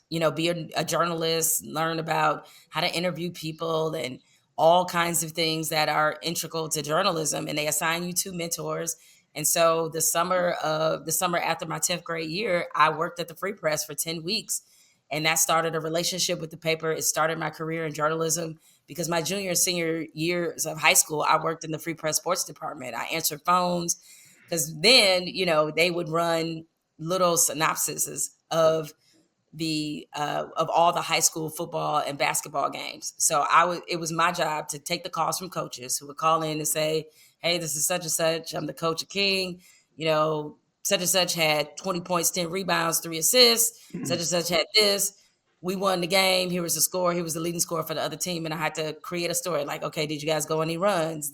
be a journalist, learn about how to interview people and all kinds of things that are integral to journalism. And they assign you two mentors. And so the summer after my 10th grade year, I worked at the Free Press for 10 weeks. And that started a relationship with the paper. It started my career in journalism because my junior and senior years of high school, I worked in the Free Press sports department. I answered phones because then, they would run little synopsises of all the high school football and basketball games. So it was my job to take the calls from coaches who would call in and say, hey, this is such and such. I'm the coach of King. Such and such had 20 points, 10 rebounds, 3 assists. Such Mm. and such had this. We won the game. Here was the score. He was the leading scorer for the other team. And I had to create a story like, okay, did you guys go any runs?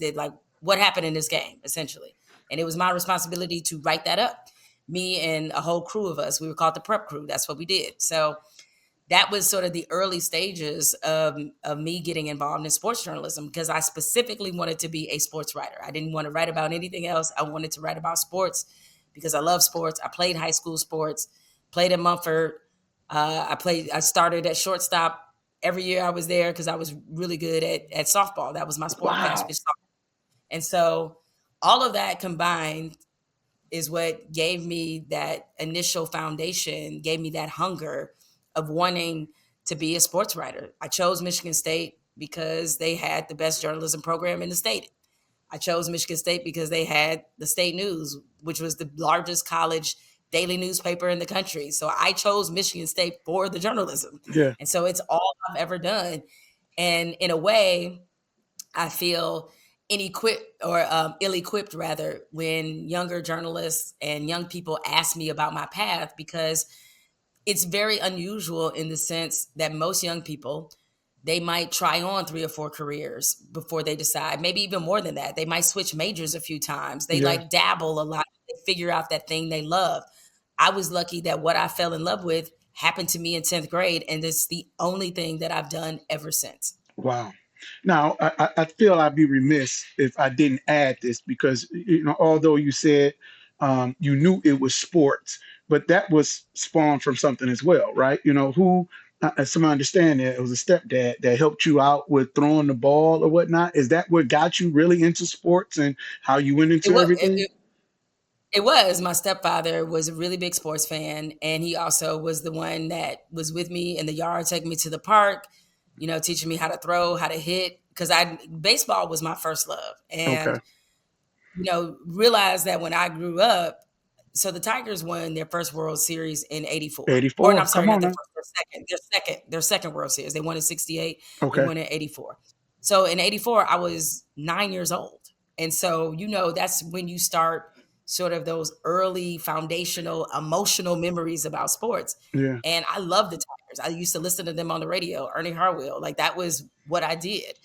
What happened in this game, essentially? And it was my responsibility to write that up. Me and a whole crew of us, we were called the prep crew. That's what we did. So that was sort of the early stages of me getting involved in sports journalism because I specifically wanted to be a sports writer. I didn't want to write about anything else. I wanted to write about sports because I love sports. I played high school sports, played at Mumford. I started at shortstop every year I was there because I was really good at softball. That was my sport, fast Wow. pitch softball. And so all of that combined is what gave me that initial foundation, gave me that hunger of wanting to be a sports writer. I chose Michigan State because they had the best journalism program in the state. I chose Michigan State because they had the State News, which was the largest college daily newspaper in the country. So I chose Michigan State for the journalism. Yeah. And so it's all I've ever done. And in a way, I feel ill-equipped rather when younger journalists and young people ask me about my path because it's very unusual in the sense that most young people, they might try on 3 or 4 careers before they decide, maybe even more than that. They might switch majors a few times. They Yeah. like dabble a lot. They figure out that thing they love. I was lucky that what I fell in love with happened to me in 10th grade, and it's the only thing that I've done ever since. Wow. Now, I feel I'd be remiss if I didn't add this because, although you said you knew it was sports, but that was spawned from something as well, right? As some understand it was a stepdad that helped you out with throwing the ball or whatnot. Is that what got you really into sports and how you went It into was. everything? It was. My stepfather was a really big sports fan, and he also was the one that was with me in the yard, taking me to the park, teaching me how to throw, how to hit. Because I baseball was my first love, Okay. and realized that when I grew up, so the Tigers won their first World Series in '84, or no, 84. I'm sorry, Come not on their now. first, their second World Series. They won in '68. They Okay. won in '84. So in '84, I was 9 years old, and so that's when you start sort of those early foundational emotional memories about sports. Yeah. And I love the Tigers. I used to listen to them on the radio, Ernie Harwell. Like that was what I did.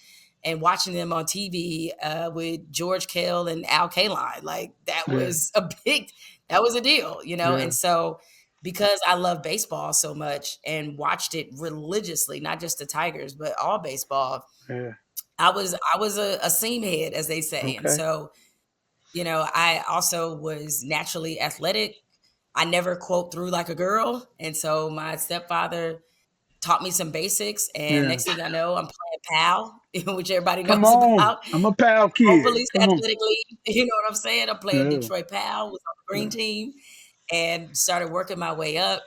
And watching them on TV with George Kell and Al Kaline, like Yeah. that was a deal, Yeah. And so because I love baseball so much and watched it religiously, not just the Tigers, but all baseball, Yeah. I was a seam head, as they say. And Okay. so, I also was naturally athletic. I never quote through like a girl. And so my stepfather taught me some basics. And Yeah. next thing I know, I'm playing PAL, which everybody Come knows on. about. I'm a pal Home kid. Police Come on. Athletic League. You know what I'm saying? I'm playing Yeah. Detroit PAL, was on the green Yeah. team, and started working my way up.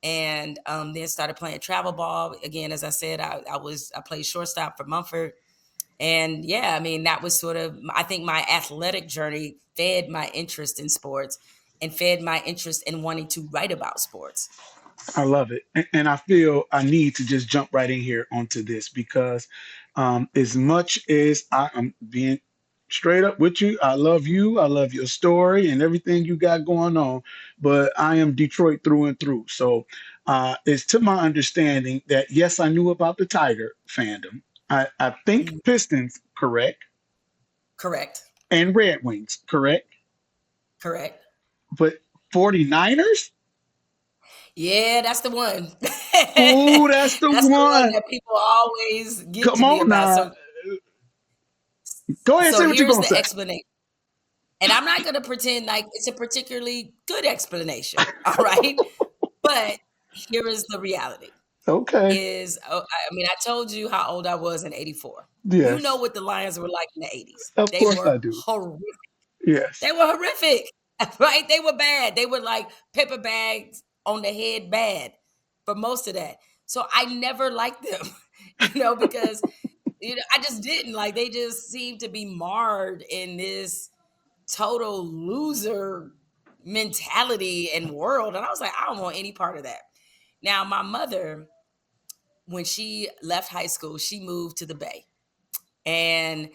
And then started playing travel ball again. As I said, I played shortstop for Mumford. And yeah, I mean, that was sort of, I think my athletic journey fed my interest in sports and fed my interest in wanting to write about sports. I love it. And I feel I need to just jump right in here onto this because as much as I'm being straight up with you, I love you. I love your story and everything you got going on. But I am Detroit through and through. So it's to my understanding that, yes, I knew about the Tiger fandom. I think Mhm. Pistons, correct, Correct. and Red Wings, correct. Correct. But 49ers? Yeah, that's the one. Oh, that's the That's the one one. that people always get Come to me on about. now. So, Go ahead and so say what you're here's going to the say. explanation. And I'm not going to pretend like it's a particularly good explanation. All right. But here is the reality Okay. I mean, I told you how old I was in '84. You know Yes. what the Lions were like in the '80s. Of They course I were do. horrific. Yes. They were horrific, right? They were bad. They were like paper bags on the head bad for most of that. So I never liked them, because I just didn't like. They just seemed to be marred in this total loser mentality and world, and I was like, I don't want any part of that. Now, my mother, when she left high school, she moved to the Bay. And,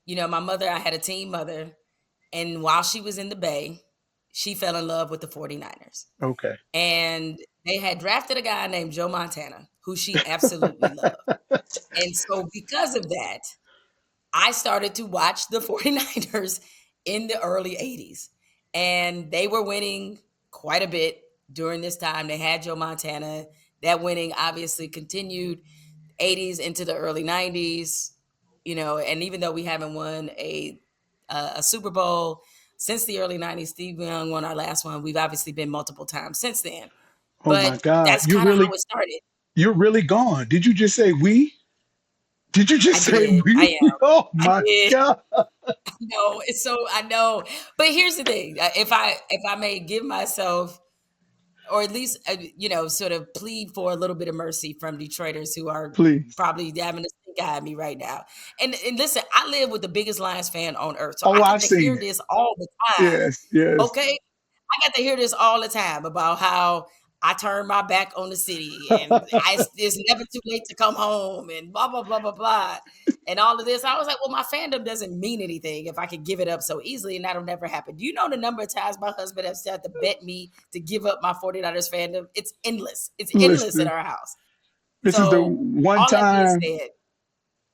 my mother, I had a teen mother. And while she was in the Bay, she fell in love with the 49ers. Okay. And they had drafted a guy named Joe Montana, who she absolutely loved. And so, because of that, I started to watch the 49ers in the early '80s. And they were winning quite a bit during this time. They had Joe Montana. That winning obviously continued '80s into the early '90s, and even though we haven't won a Super Bowl since the early '90s, Steve Young won our last one. We've obviously been multiple times since then. Oh my But God. that's kind of how it started. You're really gone. Did you just say we? Did you I just say did. I we? am. Oh I my did. God. No, it's so I know. But here's the thing: if I may give myself, or at least sort of plead for a little bit of mercy from Detroiters who are Please. probably having to stink eye at me right now. And listen, I live with the biggest Lions fan on earth, so Oh, I I've got to seen hear it. this all the time. Yes. Yes. Okay, I got to hear this all the time about how I turned my back on the city and it's never too late to come home and blah blah blah blah blah and all of this. I was like, well, my fandom doesn't mean anything if I could give it up so easily, and that'll never happen. Do you know the number of times my husband has had to bet me to give up my 49ers fandom? It's endless. It's endless in Listen, our house. this is the So one all that being time. said,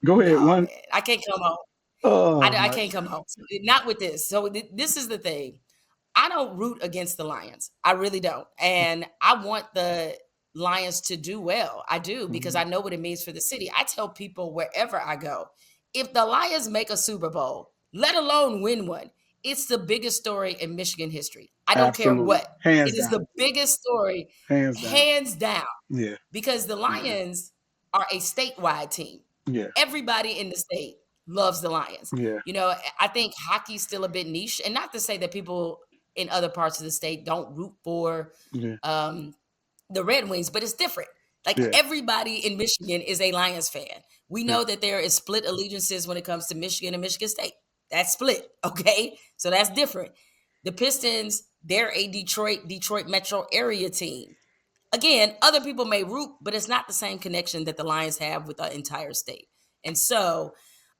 Go ahead. no, One. man, I can't come home. Oh I my. can't come home. Not with this. So this is the thing. I don't root against the Lions. I really don't. And I want the Lions to do well. I do, because Mhm. I know what it means for the city. I tell people wherever I go, if the Lions make a Super Bowl, let alone win one, it's the biggest story in Michigan history. I don't care Absolutely. what. Hands It is down. the biggest story, Hands down. hands down, Yeah. because the Lions are a statewide team. Yeah. Everybody in the state loves the Lions. Yeah. You know, I think hockey's still a bit niche, and not to say that people in other parts of the state don't root for Yeah. um, the Red Wings, but it's different. Like, Yeah. everybody in Michigan is a Lions fan. We Yeah. know that there is split allegiances when it comes to Michigan and Michigan State. That's split, okay? So that's different. The Pistons, they're a Detroit metro area team. Again, other people may root, but it's not the same connection that the Lions have with the entire state. And so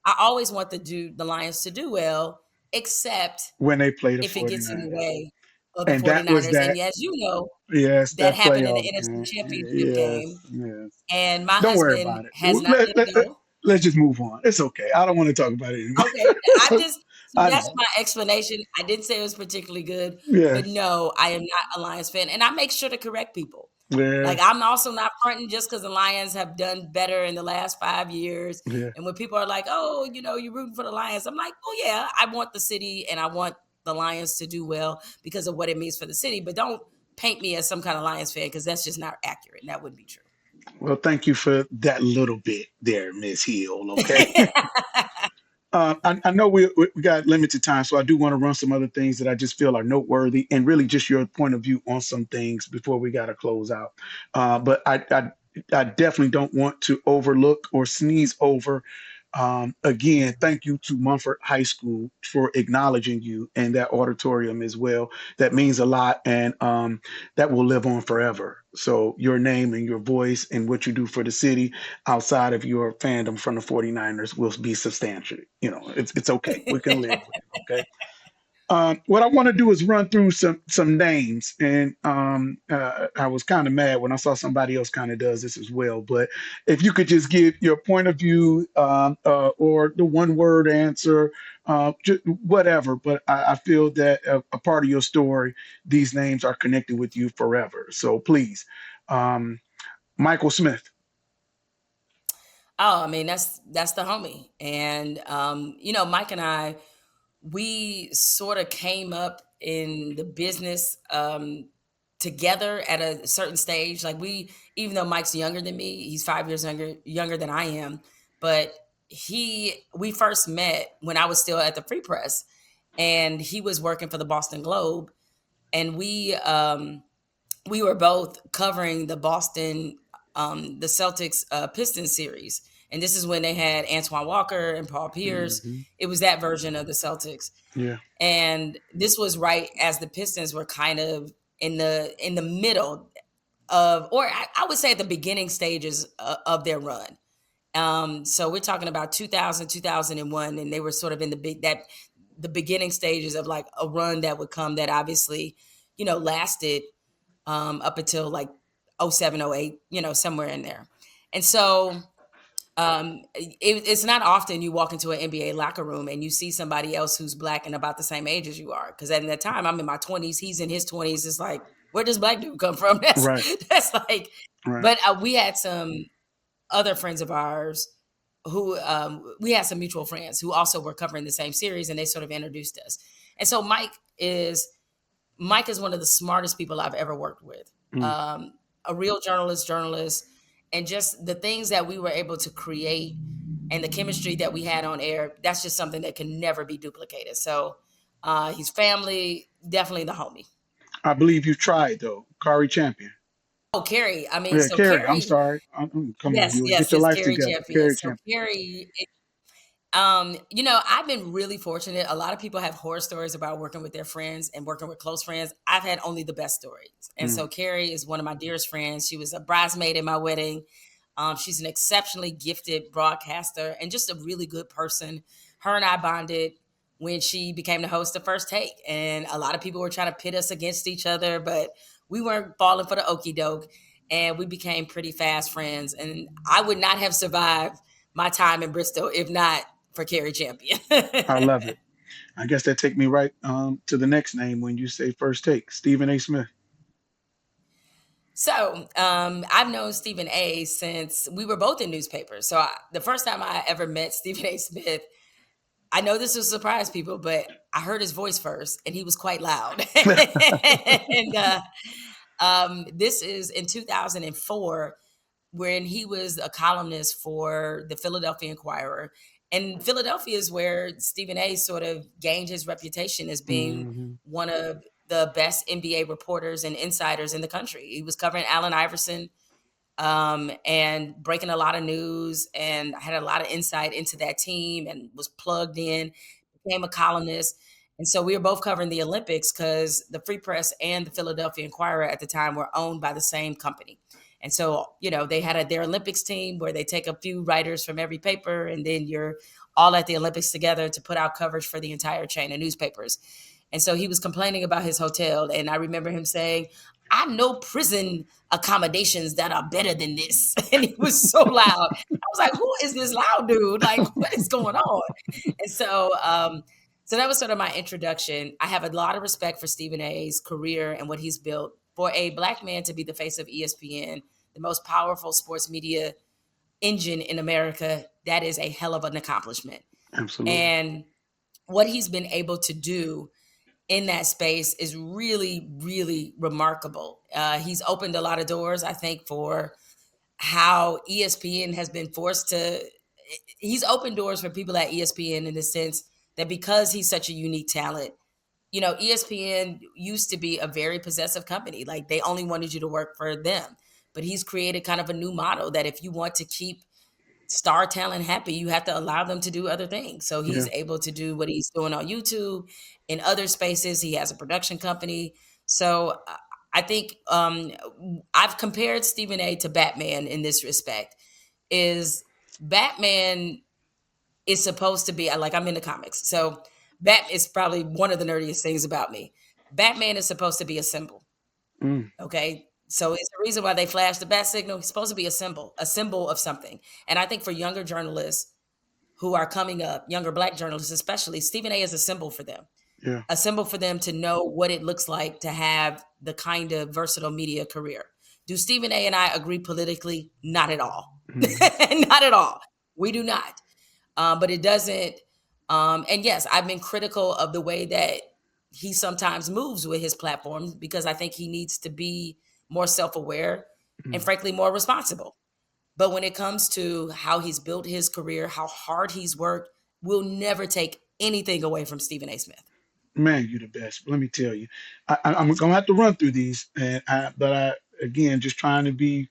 I always want the Lions to do well, except When they play the if it gets in the 49ers. way of the And that was 49ers. And that. as you know, Yes, that that happened in the playoff NFC game. Championship game, Yes. Yes. and my Don't worry husband about it. has not let it go. Let's just move on. It's okay. I don't want to talk about it Okay, I anymore. just so I that's know. my explanation. I didn't say it was particularly good, but Yes. no, I am not a Lions fan, and I make sure to correct people. Like, Yes. I'm also not fronting just because the Lions have done better in the last 5 years. Yeah. And when people are like, "Oh, you're rooting for the Lions," I'm like, "Oh yeah, I want the city and I want the Lions to do well because of what it means for the city." But don't paint me as some kind of Lions fan, because that's just not accurate. And that wouldn't be true. Well, thank you for that little bit there, Miss Hill. Okay. I know we got limited time, so I do want to run some other things that I just feel are noteworthy, and really just your point of view on some things before we got to close out. But I definitely don't want to overlook or sneeze over. Again, thank you to Mumford High School for acknowledging you and that auditorium as well. That means a lot, and that will live on forever. So your name and your voice and what you do for the city outside of your fandom from the 49ers will be substantial. It's okay. We can live with it. Okay. What I want to do is run through some names, and I was kind of mad when I saw somebody else kind of does this as well. But if you could just give your point of view, or the one word answer, whatever. But I feel that a part of your story, these names are connected with you forever. So please, um, Michael Smith. Oh, I mean, that's the homie. And Mike and I, we sort of came up in the business together at a certain stage. Like, even though Mike's younger than me, he's 5 years younger than I am. But we first met when I was still at the Free Press, and he was working for the Boston Globe, and we were both covering the Celtics Pistons series. And this is when they had Antoine Walker and Paul Pierce. Hmm. It was that version of the Celtics. Yeah. And this was right as the Pistons were kind of in the middle of, or I would say at the beginning stages of their run. So we're talking about 2000, 2001, and they were sort of in the beginning stages of like a run that would come, that obviously, lasted up until like 07, 08, somewhere in there. And so it's not often you walk into an NBA locker room and you see somebody else who's Black and about the same age as you are. Because at that time, I'm in my 20s, he's in his 20s. It's like, where does Black dude come from? That's Right. that's like, Right. but we had some other friends of ours who we had some mutual friends who also were covering the same series, and they sort of introduced us. And so Mike is one of the smartest people I've ever worked with. Mm. A real journalist, and just the things that we were able to create and the chemistry that we had on air, that's just something that can never be duplicated. So he's family, definitely the homie. I believe you tried though, Kari Champion. Oh, Carrie. I mean, Yeah, so Carrie. I'm Carrie, sorry. Come on, yes, you get yes, your it's life Carrie together. Champion. Carrie So Champion. Carrie, I've been really fortunate. A lot of people have horror stories about working with their friends and working with close friends. I've had only the best stories. And Mm. so Carrie is one of my dearest friends. She was a bridesmaid in my wedding. She's an exceptionally gifted broadcaster and just a really good person. Her and I bonded when she became the host of First Take. And a lot of people were trying to pit us against each other, but we weren't falling for the okey doke. And we became pretty fast friends. And I would not have survived my time in Bristol if not for Carrie Champion. I love it. I guess that take me right to the next name when you say first take, Stephen A. Smith. So I've known Stephen A. since we were both in newspapers. So the first time I ever met Stephen A. Smith, I know this will surprise people, but I heard his voice first, and he was quite loud. and this is in 2004, when he was a columnist for the Philadelphia Inquirer. And Philadelphia is where Stephen A. sort of gained his reputation as being Hmm. one of the best NBA reporters and insiders in the country. He was covering Allen Iverson, and breaking a lot of news, and I had a lot of insight into that team and was plugged in, became a columnist. And so we were both covering the Olympics because the Free Press and the Philadelphia Inquirer at the time were owned by the same company. And so, they had their Olympics team where they take a few writers from every paper, and then you're all at the Olympics together to put out coverage for the entire chain of newspapers. And so he was complaining about his hotel. And I remember him saying, I know prison accommodations that are better than this. And he was so loud. I was like, who is this loud dude? Like, what is going on? And so that was sort of my introduction. I have a lot of respect for Stephen A's career and what he's built. For a Black man to be the face of ESPN, the most powerful sports media engine in America, that is a hell of an accomplishment. Absolutely. And what he's been able to do in that space is really, really remarkable. He's opened a lot of doors, I think, for how ESPN has been forced to. He's opened doors for people at ESPN in the sense that because he's such a unique talent, ESPN used to be a very possessive company. Like they only wanted you to work for them. But he's created kind of a new model that if you want to keep star talent happy, you have to allow them to do other things. So Yeah. he's able to do what he's doing on YouTube. In other spaces, he has a production company. So I think I've compared Stephen A. to Batman in this respect. Is Batman is supposed to be like, I'm in the comics, so Bat is probably one of the nerdiest things about me. Batman is supposed to be a symbol. Mm. Okay. So it's the reason why they flash the bat signal. It's supposed to be a symbol of something. And I think for younger journalists who are coming up, younger Black journalists especially, Stephen A is a symbol for them. Yeah. A symbol for them to know what it looks like to have the kind of versatile media career. Do Stephen A and I agree politically? Not at all. Mm. Not at all. We do not. But it doesn't. And yes, I've been critical of the way that he sometimes moves with his platform because I think he needs to be more self-aware and Mm. frankly more responsible. But when it comes to how he's built his career, how hard he's worked, we'll never take anything away from Stephen A. Smith. Man, you the best. Let me tell you, I'm gonna have to run through these, but again, just trying to be.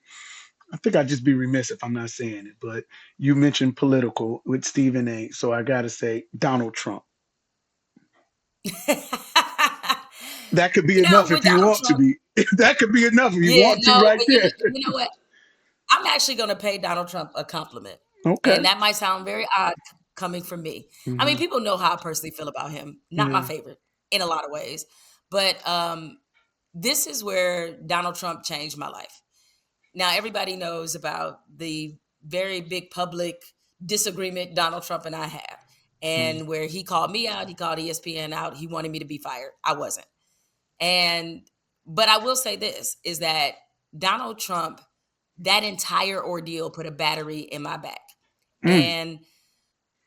I think I'd just be remiss if I'm not saying it. But you mentioned political with Stephen A. So I gotta say Donald Trump. That could be enough With if you Donald want to Trump, be. That could be enough if you yeah, want to, no, right but there. you know what? I'm actually going to pay Donald Trump a compliment. Okay. And that might sound very odd coming from me. I mean, Hmm. people know how I personally feel about him. Not my Yeah. favorite in a lot of ways. But this is where Donald Trump changed my life. Now, everybody knows about the very big public disagreement Donald Trump and I have. Mm. And where he called me out, he called ESPN out, he wanted me to be fired. I wasn't. And but I will say this is that Donald Trump, that entire ordeal put a battery in my back. Mm.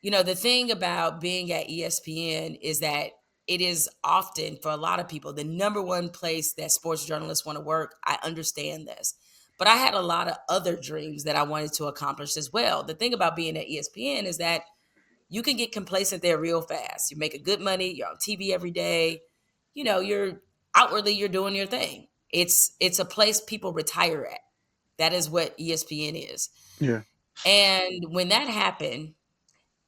And the thing about being at ESPN is that it is often for a lot of people the number one place that sports journalists want to work. I understand this. But I had a lot of other dreams that I wanted to accomplish as well. The thing about being at ESPN is that you can get complacent there real fast. You make a good money, you're on TV every day. You're outwardly you're doing your thing. It's a place people retire at. That is what ESPN is. Yeah. And when that happened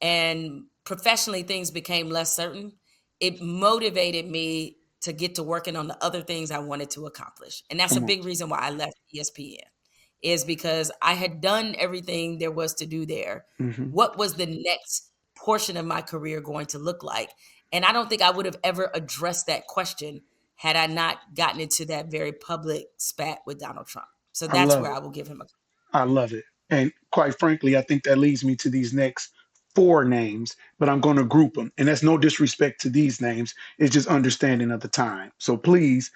and professionally things became less certain, it motivated me to get to working on the other things I wanted to accomplish. And that's a Come on. big reason why I left ESPN is because I had done everything there was to do there. Hmm. What was the next portion of my career going to look like? And I don't think I would have ever addressed that question had I not gotten into that very public spat with Donald Trump. So I that's love where it. I will give him a. I love it. And quite frankly, I think that leads me to these next four names, but I'm going to group them. And that's no disrespect to these names. It's just understanding of the time. So please,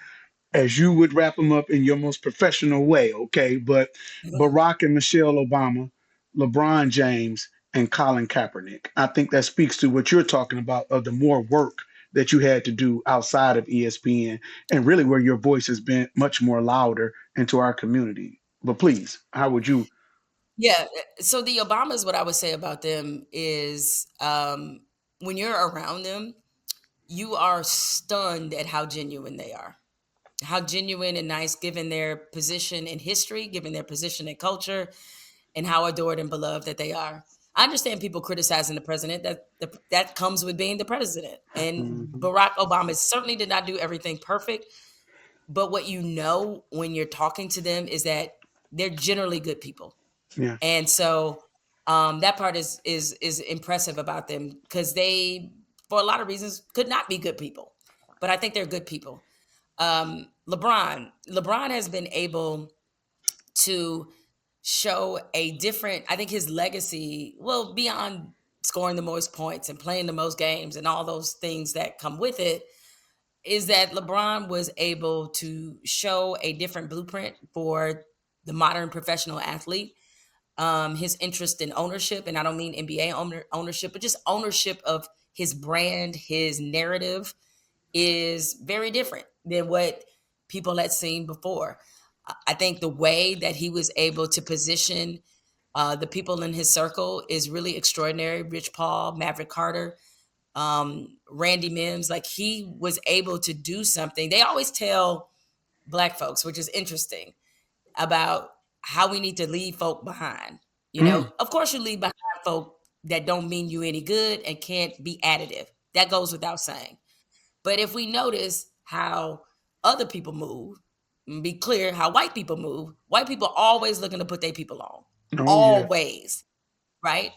as you would wrap them up in your most professional way, okay? But Barack and Michelle Obama, LeBron James, and Colin Kaepernick. I think that speaks to what you're talking about of the more work that you had to do outside of ESPN and really where your voice has been much more louder into our community. But please, how would you? Yeah. So the Obamas, what I would say about them is when you're around them, you are stunned at how genuine they are, how genuine and nice, given their position in history, given their position in culture, and how adored and beloved that they are. I understand people criticizing the president. That comes with being the president. And Mhm. Barack Obama certainly did not do everything perfect. But what you know when you're talking to them is that they're generally good people. Yeah. And so that part is impressive about them because they, for a lot of reasons, could not be good people. But I think they're good people. LeBron has been able to show a different, I think his legacy, well, beyond scoring the most points and playing the most games and all those things that come with it, is that LeBron was able to show a different blueprint for the modern professional athlete. His interest in ownership, and I don't mean NBA ownership, but just ownership of his brand, his narrative, is very different than what people had seen before. I think the way that he was able to position the people in his circle is really extraordinary. Rich Paul, Maverick Carter, Randy Mims, like he was able to do something. They always tell Black folks, which is interesting, about how we need to leave folk behind. You know, Mm. of course, you leave behind folk that don't mean you any good and can't be additive. That goes without saying. But if we notice how other people move, and be clear how white people move, white people always looking to put their people on. Oh yeah. Always, right?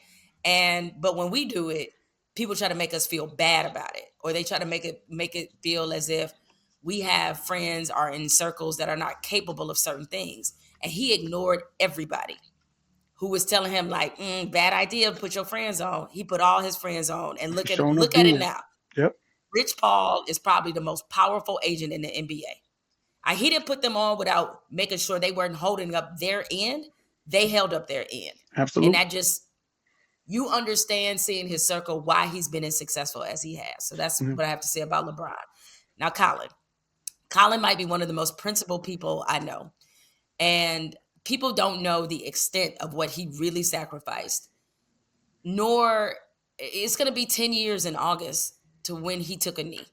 And but when we do it, people try to make us feel bad about it, or they try to make it feel as if we have friends are in circles that are not capable of certain things. And he ignored everybody who was telling him like, bad idea, put your friends on. He put all his friends on, and Showing up look at it doing. now. Yep. Rich Paul is probably the most powerful agent in the NBA. He didn't put them on without making sure they weren't holding up their end. They held up their end. And Absolutely. that just, you understand seeing his circle why he's been as successful as he has. So that's Mhm. what I have to say about LeBron. Now, Colin. Colin might be one of the most principled people I know. And people don't know the extent of what he really sacrificed, nor it's going to be 10 years in August to when he took a knee.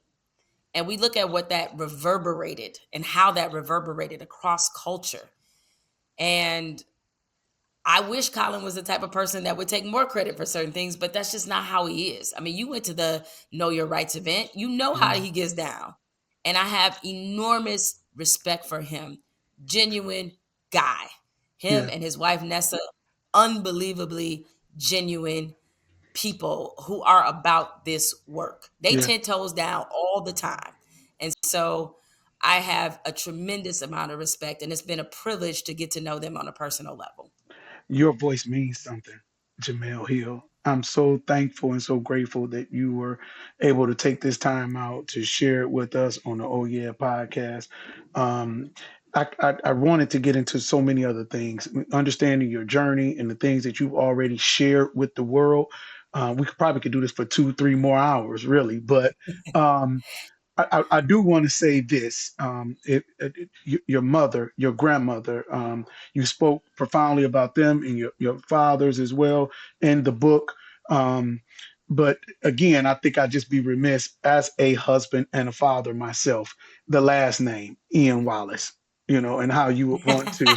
And we look at what that reverberated and how that reverberated across culture. And I wish Colin was the type of person that would take more credit for certain things, but that's just not how he is. I mean, you went to the Know Your Rights event, you know how Mhm. he gets down. And I have enormous respect for him. Genuine guy. Him Yeah. and his wife, Nessa, unbelievably genuine people who are about this work. They Yeah. 10 toes down all the time. And so I have a tremendous amount of respect, and it's been a privilege to get to know them on a personal level. Your voice means something, Jemele Hill. I'm so thankful and so grateful that you were able to take this time out to share it with us on the Oh Yeah podcast. Um, I wanted to get into so many other things, understanding your journey and the things that you've already shared with the world. We could probably could do this for 2, 3 more hours, really. But um, I do want to say this. Your mother, your grandmother, you spoke profoundly about them and your fathers as well in the book. Um, but again, I think I'd just be remiss as a husband and a father myself, the last name, Ian Wallace, and how you would want to.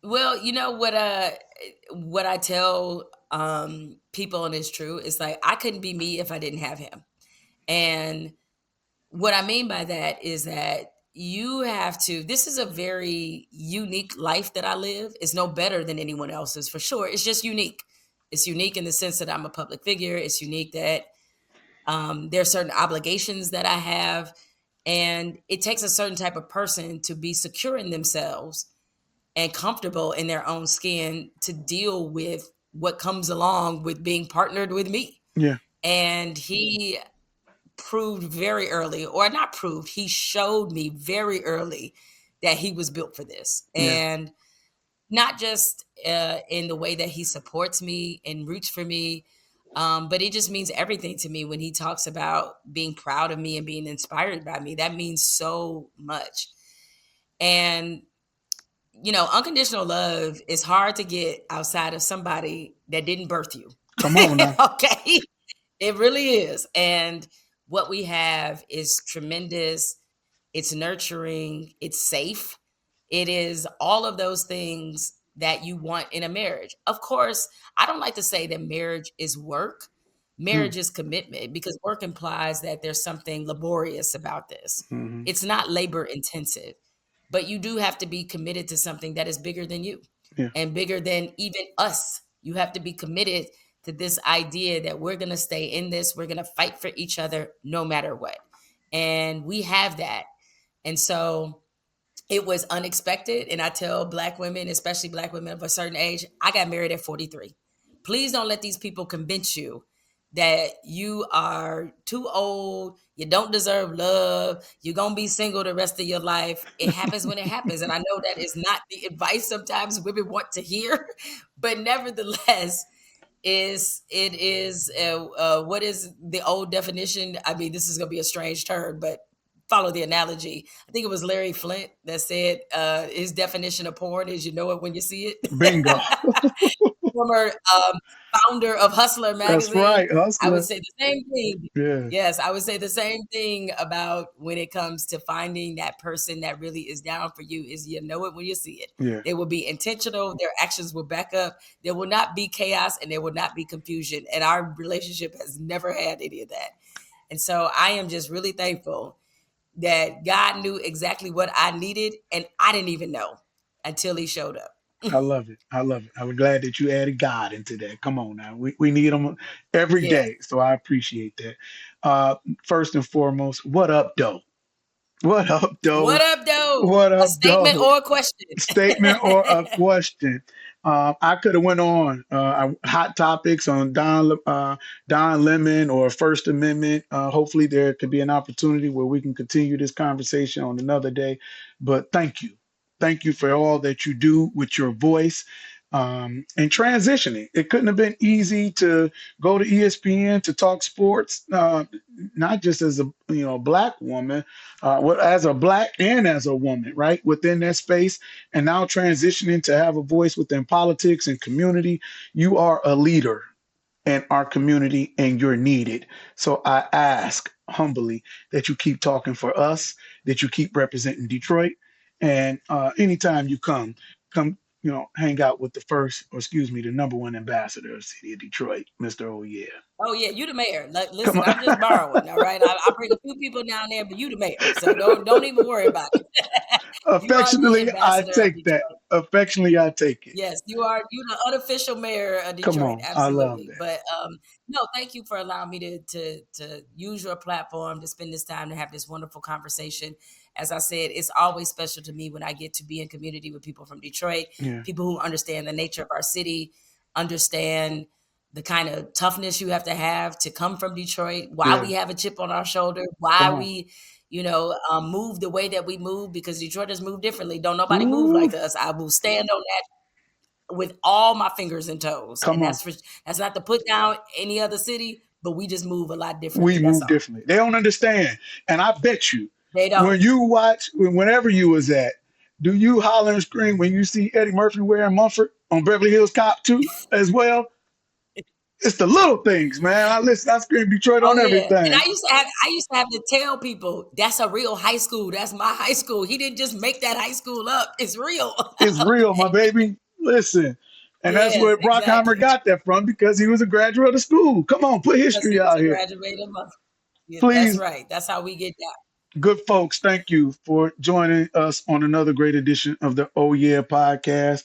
Well, you know what I tell people, and it's true, is like I couldn't be me if I didn't have him. And what I mean by that is that you have to, this is a very unique life that I live. It's no better than anyone else's for sure. It's just unique. It's unique in the sense that I'm a public figure. It's unique that there are certain obligations that I have. And it takes a certain type of person to be secure in themselves and comfortable in their own skin to deal with what comes along with being partnered with me. Yeah, And he proved very early, or not proved, he showed me very early that he was built for this. Yeah. And not just in the way that he supports me and roots for me, but it just means everything to me when he talks about being proud of me and being inspired by me. That means so much. And, unconditional love is hard to get outside of somebody that didn't birth you. Come on now. Okay. It really is. And what we have is tremendous. It's nurturing. It's safe. It is all of those things that you want in a marriage. Of course, I don't like to say that marriage is work. Mm, Marriage is commitment, because work implies that there's something laborious about this. hmm. It's not labor intensive, but you do have to be committed to something that is bigger than you Yeah. and bigger than even us. You have to be committed to this idea that we're going to stay in this. We're going to fight for each other no matter what. And we have that. And so it was unexpected. And I tell Black women, especially Black women of a certain age, I got married at 43. Please don't let these people convince you that you are too old, you don't deserve love, you're going to be single the rest of your life. It happens when it happens. And I know that is not the advice sometimes women want to hear, but nevertheless, what is the old definition? I mean, this is going to be a strange term, but follow the analogy. I think it was Larry Flint that said his definition of porn is you know it when you see it. Bingo. Former founder of Hustler That's magazine. right, I would hustler. say the same thing. Yeah. Yes, I would say the same thing about when it comes to finding that person that really is down for you is you know it when you see it. Yeah. They will be intentional. Their actions will back up. There will not be chaos and there will not be confusion. And our relationship has never had any of that. And so I am just really thankful that God knew exactly what I needed, and I didn't even know until he showed up. I love it. I love it. I'm glad that you added God into that. Come on now. We need them every Yes. day. So I appreciate that. First and foremost, what up, though? What up, What though? up, though? What A up, statement though? or a question? Statement or a question. I could have went on hot topics on Don Lemon or First Amendment. Hopefully, there could be an opportunity where we can continue this conversation on another day. But thank you for all that you do with your voice and transitioning. It couldn't have been easy to go to ESPN to talk sports, not just as a Black woman, as a Black and as a woman, right, within that space, and now transitioning to have a voice within politics and community. You are a leader in our community and you're needed. So I ask humbly that you keep talking for us, that you keep representing Detroit. And anytime you come, hang out with the first, or excuse me, the number one ambassador of the city of Detroit, Mr. Oh yeah. Oh yeah, you the mayor. Like, Come listen, on. I'm just borrowing. All right, I bring a few people down there, but you the mayor, so don't even worry about it. You are the Affectionately, I ambassador of take that. Detroit. Affectionately, I take it. Yes, you the unofficial mayor of Come Detroit. on. I love Absolutely. that. But no, thank you for allowing me to use your platform to spend this time to have this wonderful conversation. As I said, it's always special to me when I get to be in community with people from Detroit, Yeah. people who understand the nature of our city, understand the kind of toughness you have to come from Detroit, why Yeah. we have a chip on our shoulder, Come why on. we move the way that we move, because Detroiters move differently. Don't nobody move Ooh, like us. I will stand on that with all my fingers and toes. And come on. that's not to put down any other city, but we just move a lot We differently. That's move all. differently. They don't understand. And I bet you, They don't. when you watch, whenever you was at, do you holler and scream when you see Eddie Murphy wearing Mumford on Beverly Hills Cop 2 as well? It's the little things, man. I scream Detroit Oh on yeah. And everything. I used to have to tell people that's a real high school. That's my high school. He didn't just make that high school up. It's real. It's real, my baby. Listen. And that's Yes, where Brockheimer exactly. got that from, because he was a graduate of the school. Come on, put Because he history was out a here. graduate of my. Yeah, that's Please, right. That's how we get down. good folks, thank you for joining us on another great edition of the Oh Yeah podcast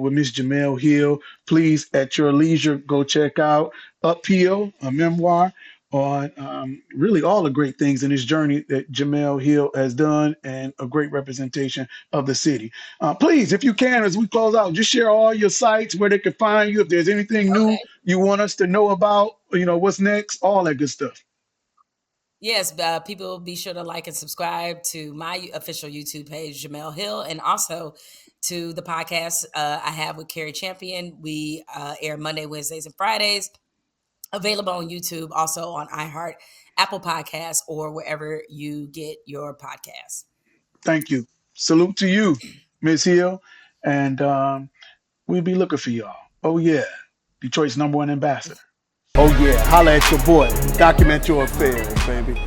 with Miss Jemele Hill. Please, at your leisure, go check out Uphill, a memoir on really all the great things in this journey that Jemele Hill has done, and a great representation of the city. Please, if you can, as we close out, just share all your sites where they can find you. If there's anything new Okay. you want us to know about, what's next, all that good stuff. Yes, people be sure to like and subscribe to my official YouTube page, Jemele Hill, and also to the podcast I have with Carrie Champion. We air Monday, Wednesdays, and Fridays. Available on YouTube, also on iHeart, Apple Podcasts, or wherever you get your podcasts. Thank you. Salute to you, Ms. Hill. And we'll be looking for y'all. Oh, yeah. Detroit's #1 ambassador. Oh, yeah. Holla at your boy. Document your affairs, baby.